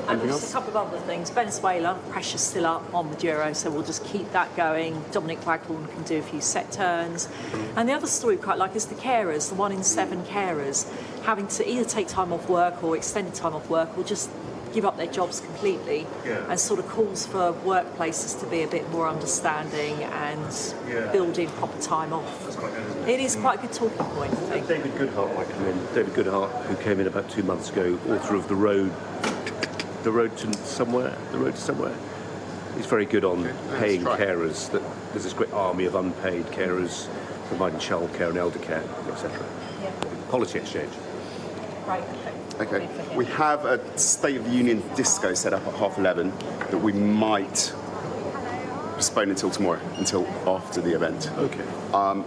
And just a couple of other things. Venezuela, pressure's still up on Maduro, so we'll just keep that going. Dominic Waghorn can do a few set turns. And the other story we quite like is the carers, the 1 in 7 carers, having to either take time off work or extended time off work or just give up their jobs completely, and sort of calls for workplaces to be a bit more understanding and build in proper time off. It is quite a good talking point, I think. David Goodhart might come in. David Goodhart, who came in about 2 months ago, author of The Road to Somewhere. He's very good on paying carers. That there's this great army of unpaid carers providing childcare and elder care, etc. Policy exchange. Right. Okay. We have a State of the Union disco set up at 11:30 that we might postpone until tomorrow, until after the event. Okay.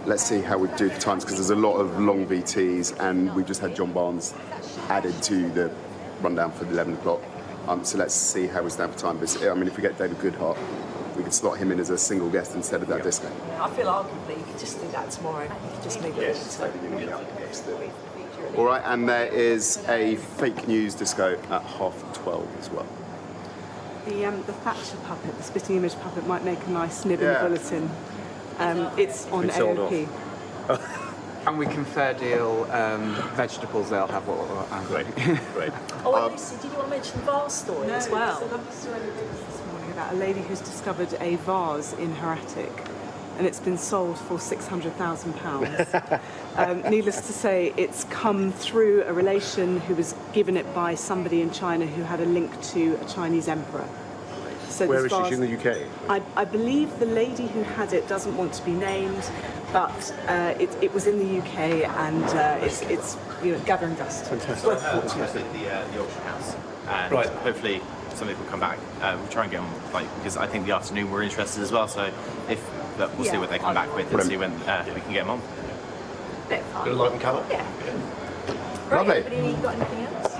Let's see how we do the times, because there's a lot of long VTs, and we've just had John Barnes added to the rundown for the 11 o'clock. So let's see how we stand for time. But, I mean, if we get David Goodhart, we could slot him in as a single guest instead of that disco. I feel arguably you could just do that tomorrow. You could just move it to All right, and there is a fake news disco at 12:30 as well. The Thatcher puppet, the spitting image puppet, might make a nice nib in the bulletin. It's on AOP. And we can fair deal vegetables. They'll have what we're Great. Oh, and Lucy, did you want to mention the vase story as well? There's a lovely story this morning about a lady who's discovered a vase in her attic, and it's been sold for £600,000. Needless to say, it's come through a relation who was given it by somebody in China who had a link to a Chinese emperor. So where is she in the UK? I believe the lady who had it doesn't want to be named, but it was in the UK, and it's gathering dust. Fantastic. Worth a fortune. The auction house, and Right. hopefully some people come back. We'll try and get on, because I think the afternoon we're interested as well. So we'll see what they come back with and see when we can get them on. Bit fun. Bit of light and colour. Yeah. Lovely. Right, anybody got anything else?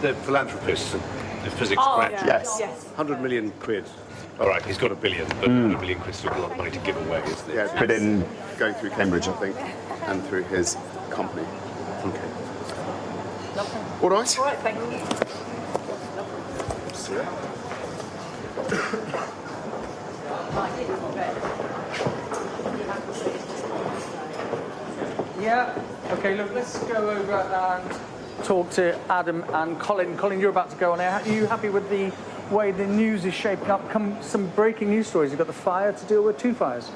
The philanthropists the physics graduate. Yes. 100 million quid. All right, he's got a billion, but 100 million quid's still a lot of money to give away, isn't it? Yeah, it's been in going through Cambridge, I think, and through his company. Okay. All right. All right, thank you. Yeah. Okay, look, let's go over and talk to Adam and Colin. Colin, you're about to go on air. Are you happy with the way the news is shaping up? Come some breaking news stories. You've got the fire to deal with, 2 fires.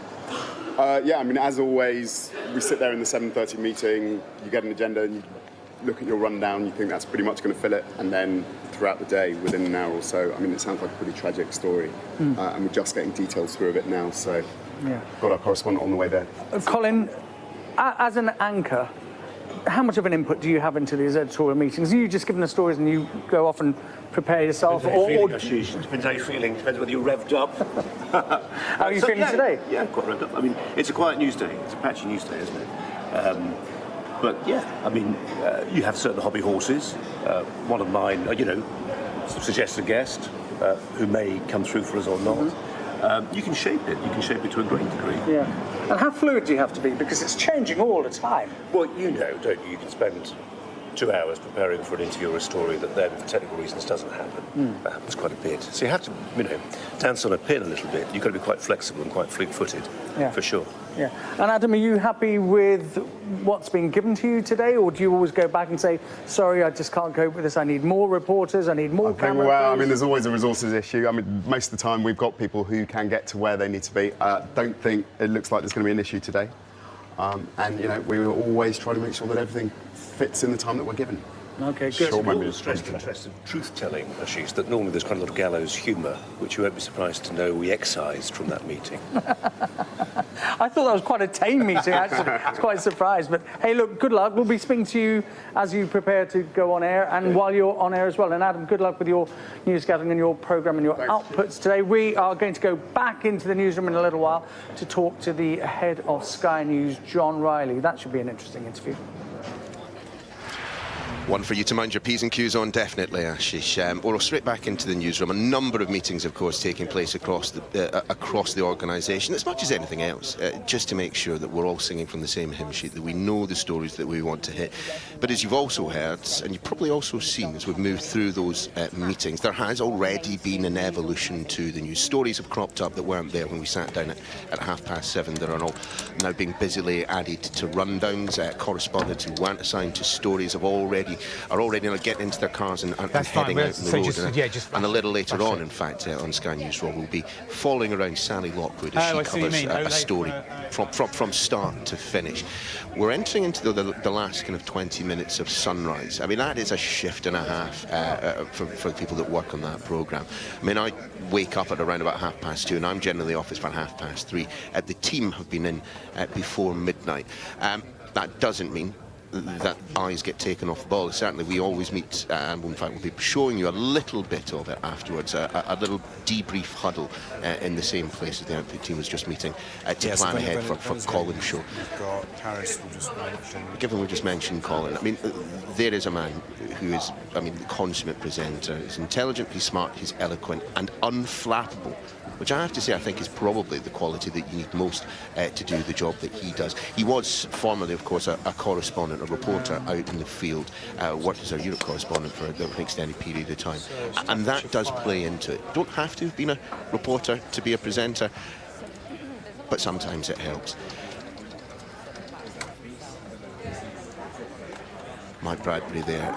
Yeah, I mean, as always, we sit there in the 7:30 meeting, you get an agenda, and you look at your rundown, you think that's pretty much going to fill it, and then throughout the day, within an hour or so, I mean, it sounds like a pretty tragic story, and we're just getting details through of it now, so Yeah. got our correspondent on the way there. Colin, as an anchor, how much of an input do you have into these editorial meetings? Are you just given the stories and you go off and prepare yourself? Depends how you're feeling. Depends whether you're revved up. How are you feeling today? Yeah, quite revved up. I mean, it's a quiet news day. It's a patchy news day, isn't it? But yeah, I mean, you have certain hobby horses. One of mine, suggests a guest who may come through for us or not. You can shape it. You can shape it to a great degree. Yeah. And how fluid do you have to be? Because it's changing all the time. Well, you know, don't you? You can spend 2 hours preparing for an interview or a story that then, for technical reasons, doesn't happen. That happens quite a bit. So you have to, dance on a pin a little bit. You've got to be quite flexible and quite fleet-footed, for sure. Yeah. And Adam, are you happy with what's been given to you today, or do you always go back and say, sorry, I just can't cope with this, I need more reporters, I need more camera Well, I crews? mean, there's always a resources issue. I mean, most of the time we've got people who can get to where they need to be. Don't think it looks like there's going to be an issue today. And, we will always try to make sure that everything fits in the time that we're given. Okay, good. Sure, the stressed interest of truth-telling, Ashish, that normally there's quite a lot of gallows humour, which you won't be surprised to know we excised from that meeting. I thought that was quite a tame meeting, actually. I was quite surprised. But hey, look, good luck. We'll be speaking to you as you prepare to go on air and while you're on air as well. And Adam, good luck with your news gathering and your programme and your outputs today. We are going to go back into the newsroom in a little while to talk to the head of Sky News, John Riley. That should be an interesting interview. One for you to mind your P's and Q's on, definitely, Ashish. We're straight back into the newsroom. A number of meetings, of course, taking place across the organisation, as much as anything else, just to make sure that we're all singing from the same hymn sheet, that we know the stories that we want to hit. But as you've also heard, and you've probably also seen as we've moved through those meetings, there has already been an evolution to the news. Stories have cropped up that weren't there when we sat down at 7:30. There are all now being busily added to rundowns. Correspondents who weren't assigned to stories are already getting into their cars and heading out on the road. And a little later on, in fact, on Sky News Raw, we'll be following around Sally Lockwood as she covers a story from start to finish. We're entering into the last kind of 20 minutes of Sunrise. I mean, that is a shift and a half for the people that work on that programme. I mean, I wake up at around about 2:30, and I'm generally off at 3:30. The team have been in before midnight. That doesn't mean that eyes get taken off the ball. Certainly we always meet, and in fact we'll be showing you a little bit of it afterwards, a little debrief huddle in the same place as the outfit team was just meeting to plan ahead for Colin's show. Given we just mentioned Colin, I mean, there is a man who is, the consummate presenter. He's intelligent, he's smart, he's eloquent and unflappable, which I have to say I think is probably the quality that you need most to do the job that he does. He was formerly, of course, a correspondent, a reporter out in the field, worked as a Europe correspondent for an extended period of time. And that does play into it. Don't have to have been a reporter to be a presenter, but sometimes it helps. Mike Bradbury there,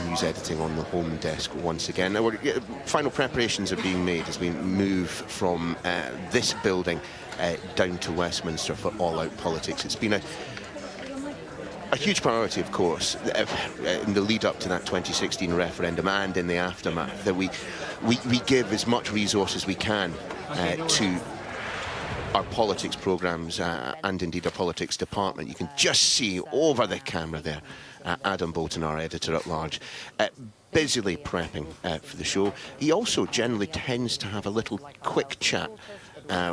news editing on the home desk once again. Now, final preparations are being made as we move from this building down to Westminster for all-out politics. It's been a huge priority, of course, in the lead up to that 2016 referendum and in the aftermath, that we give as much resource as we can to our politics programmes and indeed our politics department. You can just see over the camera there Adam Bolton, our editor-at-large, busily prepping for the show. He also generally tends to have a little quick chat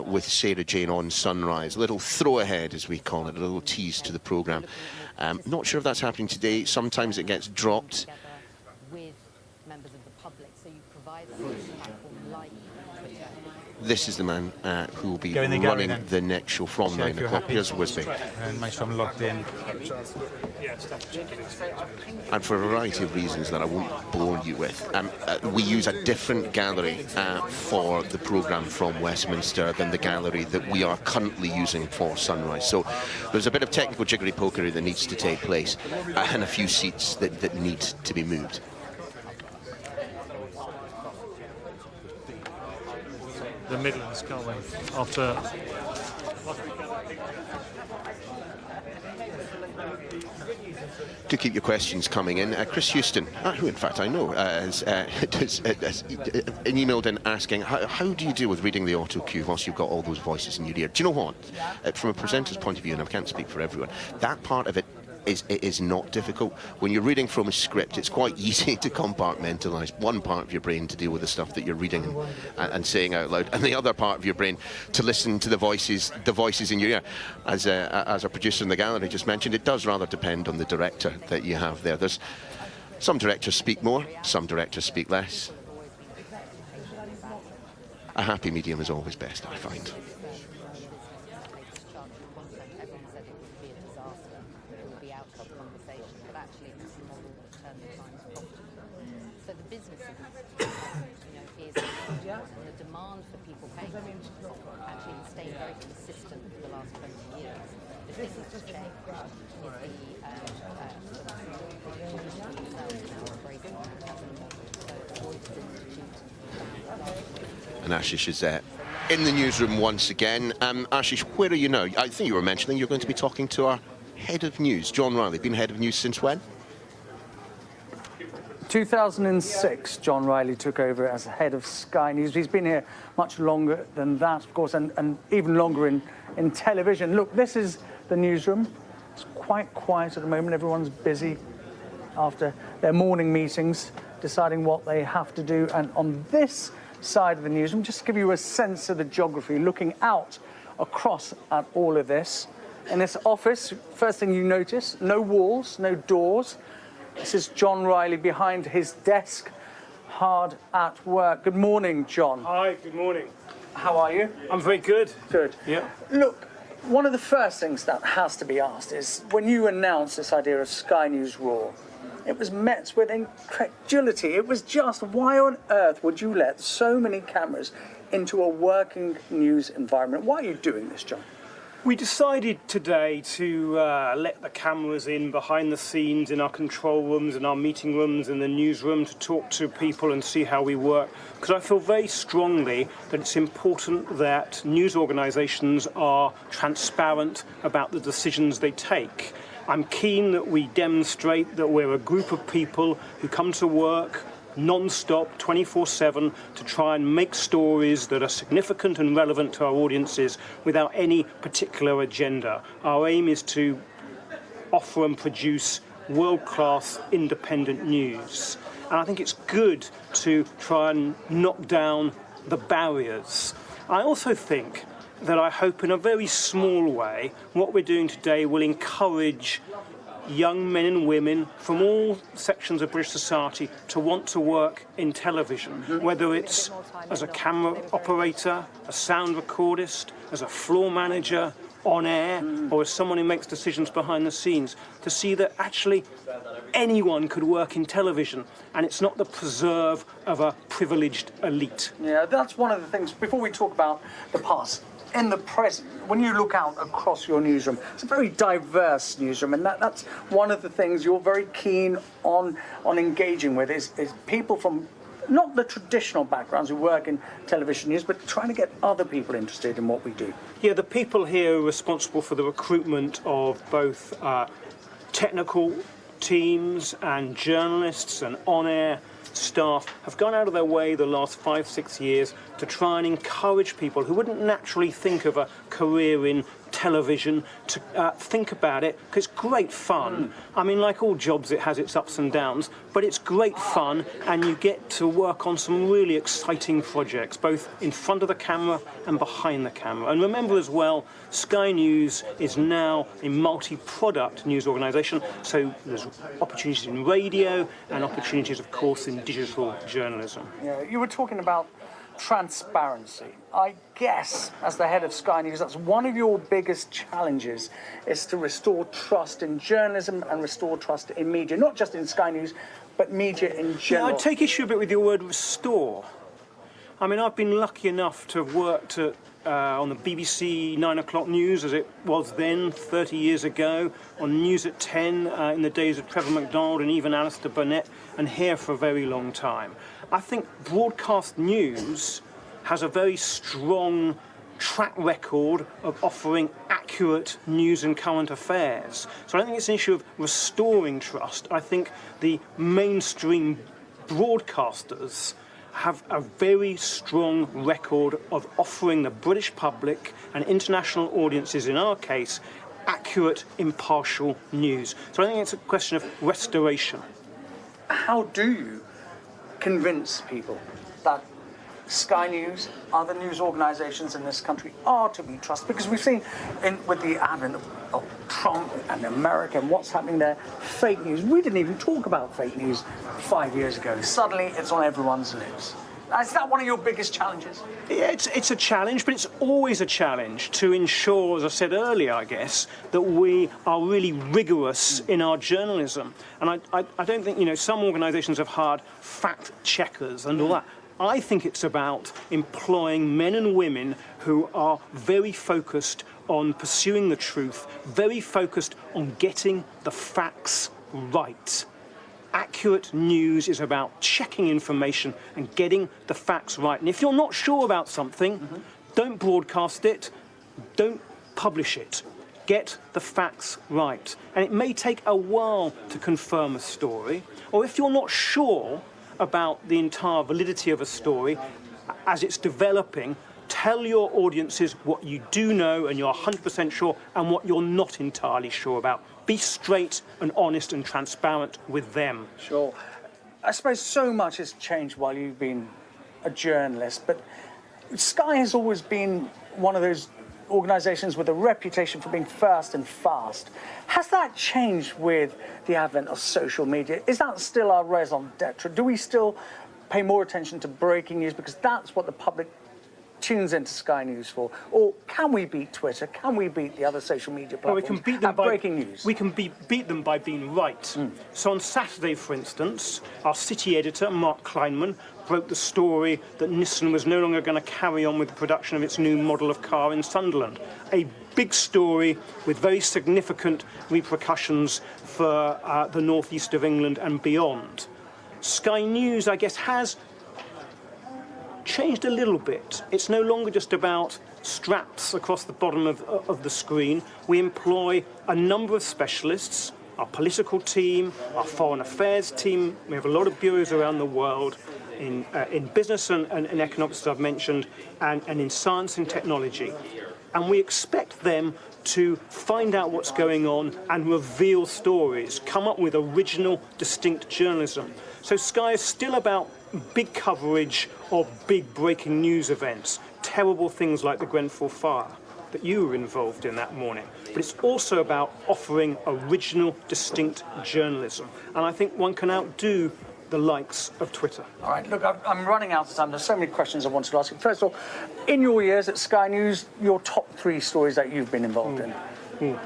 with Sarah Jane on Sunrise, a little throw-ahead, as we call it, a little tease to the programme. Not sure if that's happening today. Sometimes it gets dropped. With members of the public, so you this is the man who will be Go in the gallery running then. the next show from Check 9 you're o'clock. happy. Here's Wisby. And make sure I'm logged in. And for a variety of reasons that I won't bore you with, we use a different gallery for the programme from Westminster than the gallery that we are currently using for Sunrise. So there's a bit of technical jiggery-pokery that needs to take place and a few seats that need to be moved. The Midlands, can't we? After Do keep your questions coming in. Chris Houston, who in fact I know, has emailed in asking, how do you deal with reading the auto cue whilst you've got all those voices in your ear? Do you know what? From a presenter's point of view, and I can't speak for everyone, that part of it is not difficult. When you're reading from a script, it's quite easy to compartmentalise one part of your brain to deal with the stuff that you're reading and saying out loud, and the other part of your brain to listen to the voices in your ear. As our producer in the gallery just mentioned, it does rather depend on the director that you have there. There's some directors speak more, some directors speak less. A happy medium is always best, I find. And Ashish is in the newsroom once again. Ashish, where are you now? I think you were mentioning you're going to be talking to our head of news, John Riley. Been head of news since when? 2006, John Riley took over as head of Sky News. He's been here much longer than that, of course, and even longer in television. Look, this is the newsroom. It's quite quiet at the moment. Everyone's busy after their morning meetings, deciding what they have to do. And on this side of the newsroom, just to give you a sense of the geography, looking out across at all of this. In this office, first thing you notice, no walls, no doors. This is John Riley behind his desk, hard at work. Good morning, John. Hi, good morning. How are you? I'm very good. Good. Yeah. Look, one of the first things that has to be asked is, when you announced this idea of Sky News Raw, it was met with incredulity. It was just, why on earth would you let so many cameras into a working news environment? Why are you doing this, John? We decided today to let the cameras in behind the scenes in our control rooms and our meeting rooms and the newsroom to talk to people and see how we work, because I feel very strongly that it's important that news organisations are transparent about the decisions they take. I'm keen that we demonstrate that we're a group of people who come to work non-stop, 24/7, to try and make stories that are significant and relevant to our audiences without any particular agenda. Our aim is to offer and produce world-class independent news. And I think it's good to try and knock down the barriers. I also think that I hope in a very small way what we're doing today will encourage young men and women from all sections of British society to want to work in television, whether it's as a camera operator, a sound recordist, as a floor manager, on air, or as someone who makes decisions behind the scenes, to see that actually anyone could work in television and it's not the preserve of a privileged elite. Yeah, that's one of the things, before we talk about the past, in the present, when you look out across your newsroom, it's a very diverse newsroom, and that's one of the things you're very keen on engaging with, is people from not the traditional backgrounds who work in television news, but trying to get other people interested in what we do. Yeah, the people here are responsible for the recruitment of both technical teams and journalists and on-air staff have gone out of their way the last 5-6 years to try and encourage people who wouldn't naturally think of a career in television to think about it, because it's great fun. I mean, like all jobs, it has its ups and downs, but it's great fun, and you get to work on some really exciting projects, both in front of the camera and behind the camera. And remember as well, Sky News is now a multi-product news organisation, so there's opportunities in radio and opportunities, of course, in digital journalism. Yeah, you were talking about transparency. I guess, as the head of Sky News, that's one of your biggest challenges, is to restore trust in journalism and restore trust in media, not just in Sky News, but media in general. Yeah, I take issue a bit with your word restore. I mean, I've been lucky enough to have worked on the BBC 9 o'clock news, as it was then, 30 years ago, on News at 10 in the days of Trevor McDonald and even Alistair Burnett, and here for a very long time. I think broadcast news has a very strong track record of offering accurate news and current affairs. So I don't think it's an issue of restoring trust. I think the mainstream broadcasters have a very strong record of offering the British public and international audiences, in our case, accurate, impartial news. So I think it's a question of restoration. How do you convince people that Sky News, other news organisations in this country are to be trusted? Because we've seen, with the advent of Trump and America and what's happening there, fake news. We didn't even talk about fake news 5 years ago. Suddenly it's on everyone's lips. Is that one of your biggest challenges? Yeah, it's a challenge, but it's always a challenge to ensure, as I said earlier, I guess, that we are really rigorous in our journalism. And I don't think, some organisations have hired fact checkers and all that. I think it's about employing men and women who are very focused on pursuing the truth, very focused on getting the facts right. Accurate news is about checking information and getting the facts right. And if you're not sure about something, don't broadcast it, don't publish it. Get the facts right. And it may take a while to confirm a story, or if you're not sure about the entire validity of a story as it's developing, tell your audiences what you do know and you're 100% sure and what you're not entirely sure about. Be straight and honest and transparent with them. Sure. I suppose so much has changed while you've been a journalist, but Sky has always been one of those organisations with a reputation for being first and fast. Has that changed with the advent of social media? Is that still our raison d'etre? Do we still pay more attention to breaking news because that's what the public tunes into Sky News for? Or can we beat Twitter? Can we beat the other social media platforms? Well, we can beat them by breaking news. We can beat them by being right. So on Saturday, for instance, our city editor, Mark Kleinman, broke the story that Nissan was no longer going to carry on with the production of its new model of car in Sunderland. A big story with very significant repercussions for the northeast of England and beyond. Sky News, I guess, has changed a little bit. It's no longer just about straps across the bottom of the screen. We employ a number of specialists, our political team, our foreign affairs team. We have a lot of bureaus around the world in business and economics, as I've mentioned, and in science and technology. And we expect them to find out what's going on and reveal stories, come up with original, distinct journalism. So Sky is still about big coverage of big breaking news events, terrible things like the Grenfell fire that you were involved in that morning. But it's also about offering original, distinct journalism. And I think one can outdo the likes of Twitter. All right, look, I'm running out of time. There's so many questions I wanted to ask you. First of all, in your years at Sky News, your top 3 stories that you've been involved in?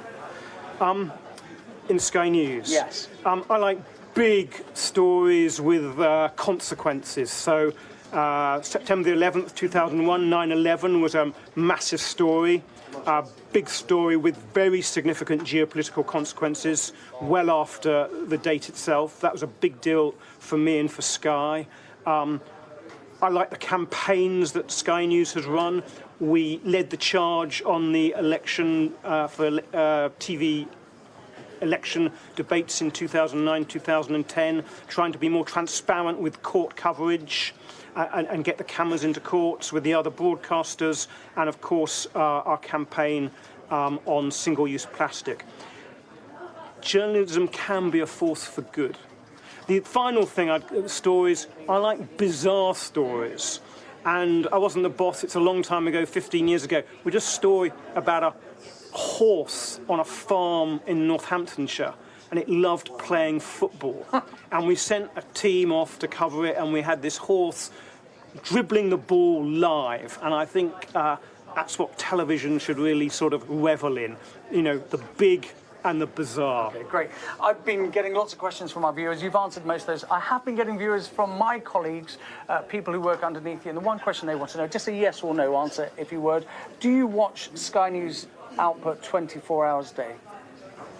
In Sky News? Yes. I like big stories with consequences. So September the 11th, 2001, 9/11 was a massive story. A big story with very significant geopolitical consequences well after the date itself. That was a big deal for me and for Sky. I like the campaigns that Sky News has run. We led the charge on the election for TV election debates in 2009, 2010, trying to be more transparent with court coverage and get the cameras into courts with the other broadcasters, and of course our campaign on single-use plastic. Journalism can be a force for good. The final thing, stories, I like bizarre stories. And I wasn't the boss, it's a long time ago, 15 years ago. We did a story about a horse on a farm in Northamptonshire, and it loved playing football. And we sent a team off to cover it, and we had this horse dribbling the ball live, and I think that's what television should really sort of revel in. You know, the big and the bizarre. Okay, great. I've been getting lots of questions from our viewers. You've answered most of those. I have been getting viewers from my colleagues, people who work underneath you, and the one question they want to know, just a yes or no answer, if you would. Do you watch Sky News output 24 hours a day?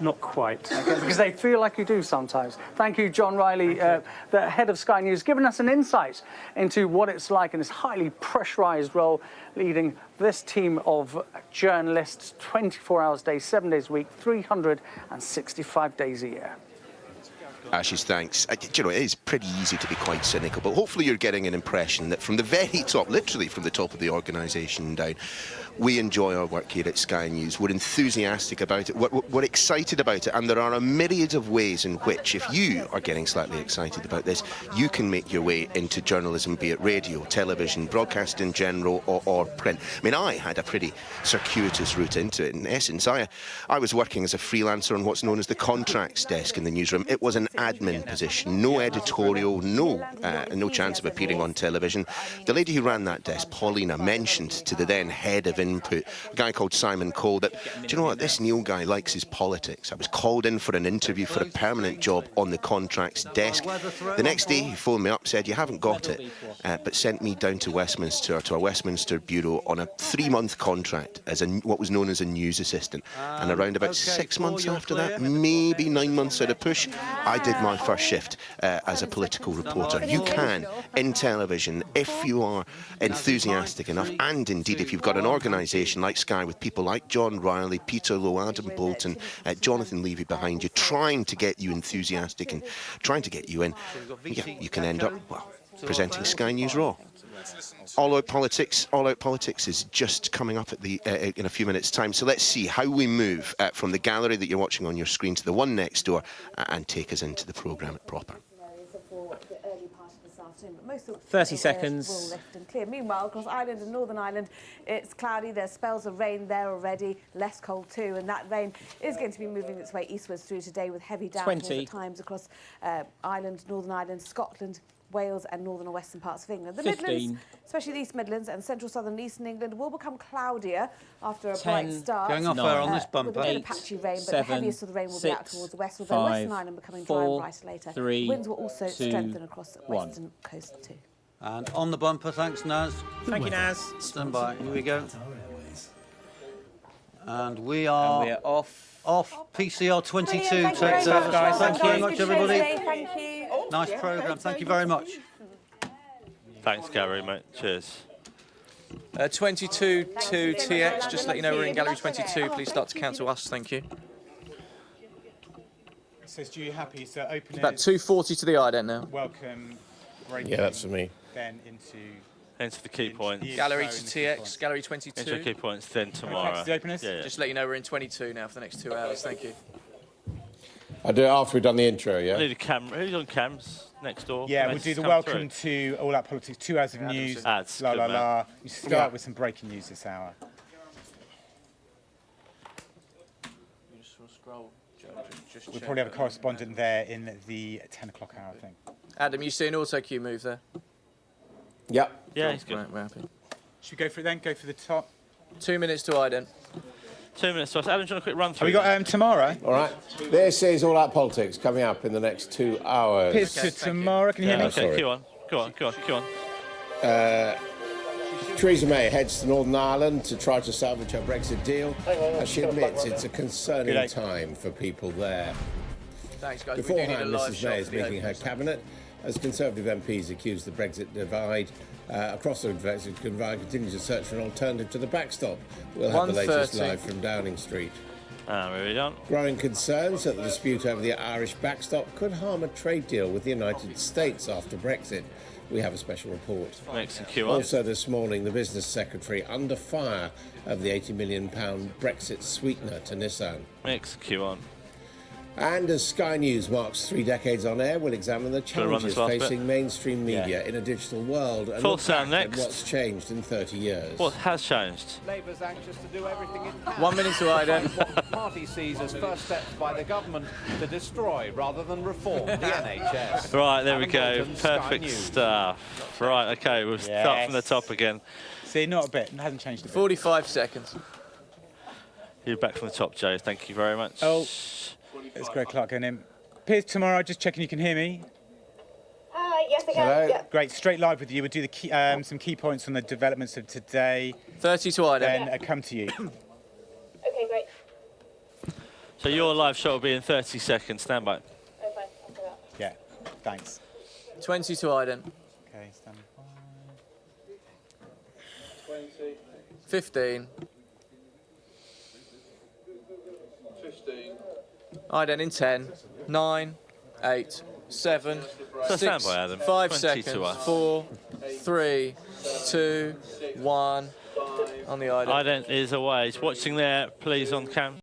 Not quite. Okay, because they feel like you do sometimes. Thank you, John Riley, the head of Sky News, giving us an insight into what it's like in this highly pressurised role, leading this team of journalists 24 hours a day, 7 days a week, 365 days a year. Ashes, thanks. You know, it is pretty easy to be quite cynical, but hopefully you're getting an impression that from the very top, literally from the top of the organisation down, we enjoy our work here at Sky News. We're enthusiastic about it, we're excited about it, and there are a myriad of ways in which, if you are getting slightly excited about this, you can make your way into journalism, be it radio, television, broadcast in general, or print. I mean, I had a pretty circuitous route into it. In essence, I was working as a freelancer on what's known as the contracts desk in the newsroom. It was an admin position, no editorial, no chance of appearing on television. The lady who ran that desk, Paulina, mentioned to the then head of input, a guy called Simon Cole, that, do you know what, this Neil guy likes his politics. I was called in for an interview for a permanent job on the contracts desk. The next day he phoned me up, said, you haven't got it, but sent me down to Westminster, to our Westminster bureau, on a 3-month contract as what was known as a news assistant. And around about 6 months after that, maybe 9 months at a push, I did my first shift as a political reporter. You can, in television, if you are enthusiastic enough, and indeed if you've got an organisation like Sky with people like John Riley, Peter Lowe, Adam Bolton, Jonathan Levy behind you, trying to get you enthusiastic and trying to get you in, yeah, you can end up, well, presenting Sky News Raw. All Out Politics is just coming up at in a few minutes' time. So let's see how we move from the gallery that you're watching on your screen to the one next door and take us into the programme proper. 30 seconds. Will lift and clear. Meanwhile, across Ireland and Northern Ireland, it's cloudy. There's spells of rain there already, less cold too, and that rain is going to be moving its way eastwards through today with heavy downpours at times across Ireland, Northern Ireland, Scotland, Wales and northern and western parts of England. The 15. Midlands, especially the East Midlands and central, southern and eastern England, will become cloudier after a bright start. Going off there on this bumper. With a bit of patchy rain, but the heaviest of the rain will be out towards the west, with Western Ireland becoming dry and brighter later. Winds will also strengthen across the western coast too. And on the bumper, thanks, Naz. Thank you, Naz. Stand by. Here we go. And we are off. PCR 22. Thank you guys. Thank you very much, everybody. Thank you. Nice programme. Thank you very much. Thanks, Gary, mate. Cheers. 22 to TX. Just let you know we're in Gallery 22. Please start to cancel us. Thank you. So, Stu, you happy? So, open It's about 240 to the ident now. Welcome. Yeah, that's for me. Then into the key points. Gallery to TX, Gallery 22. Into the key points, then tomorrow. The openers? Yeah. Just let you know we're in 22 now for the next 2 hours. Thank you. I'll do it after we've done the intro, yeah? I need a camera. Who's on cams next door? Yeah, we'll do the welcome to All Out Politics, 2 hours of news. Ads. La Good la man. la. We start with some breaking news this hour. We'll probably have a correspondent there in the 10 o'clock hour, I think. Adam, you see an auto cue move there? Yep. Yeah, he's good. Right, we're happy. Should we go for it then? Go for the top. 2 minutes to ident. 2 minutes to us. Adam, do you want a quick run through? Have we got tomorrow? All right. This is All Out Politics coming up in the next 2 hours. Here's to tomorrow. Can you hear me? Okay, go on. Theresa May heads to Northern Ireland to try to salvage her Brexit deal. As she admits, it's a concerning time for people there. Thanks, guys. We do need a Beforehand, live Mrs shot May is for the meeting her openers. cabinet as Conservative MPs accuse the Brexit divide. Across the Brexit divide continue to search for an alternative to the backstop. We'll have the latest 1:30. live from Downing Street. Really done. Growing concerns that the dispute over the Irish backstop could harm a trade deal with the United States after Brexit. We have a special report. Next in queue up. Also this morning, the Business Secretary under fire of the £80 million Brexit sweetener to Nissan. Next queue on. And as Sky News marks 3 decades on air, we'll examine the Shall I run this challenges last facing bit? mainstream media in a digital world and Full look sound back at next. what's changed in 30 years. What has changed? Labour's anxious to do everything it can. 1 minute to Iden. What the party sees as first steps by the government to destroy rather than reform the NHS. Right, there we Adam go. Bolton, Sky Perfect News. stuff. Right, okay, we'll start from the top again. See, not a bit. It hasn't changed a bit. 45 seconds. You're back from the top, Joe. Thank you very much. Oh, it's Greg Clark going in. Piers tomorrow, just checking you can hear me. Yes, I can. Yeah. Great, straight live with you. We'll do the key, some key points on the developments of today. 30 to Iden. Then come to you. Okay, great. So your live shot will be in 30 seconds. Stand by. Okay, I'll do that. Yeah, thanks. 20 to Iden. Okay, stand by. 20. 15. 15. Iden in 10. 9. 8. 7. So 6. stand by, Adam. 5 20 seconds. to us. 4. 3. 2. 1. On the Iden. Iden is away. He's watching there, please, on cam.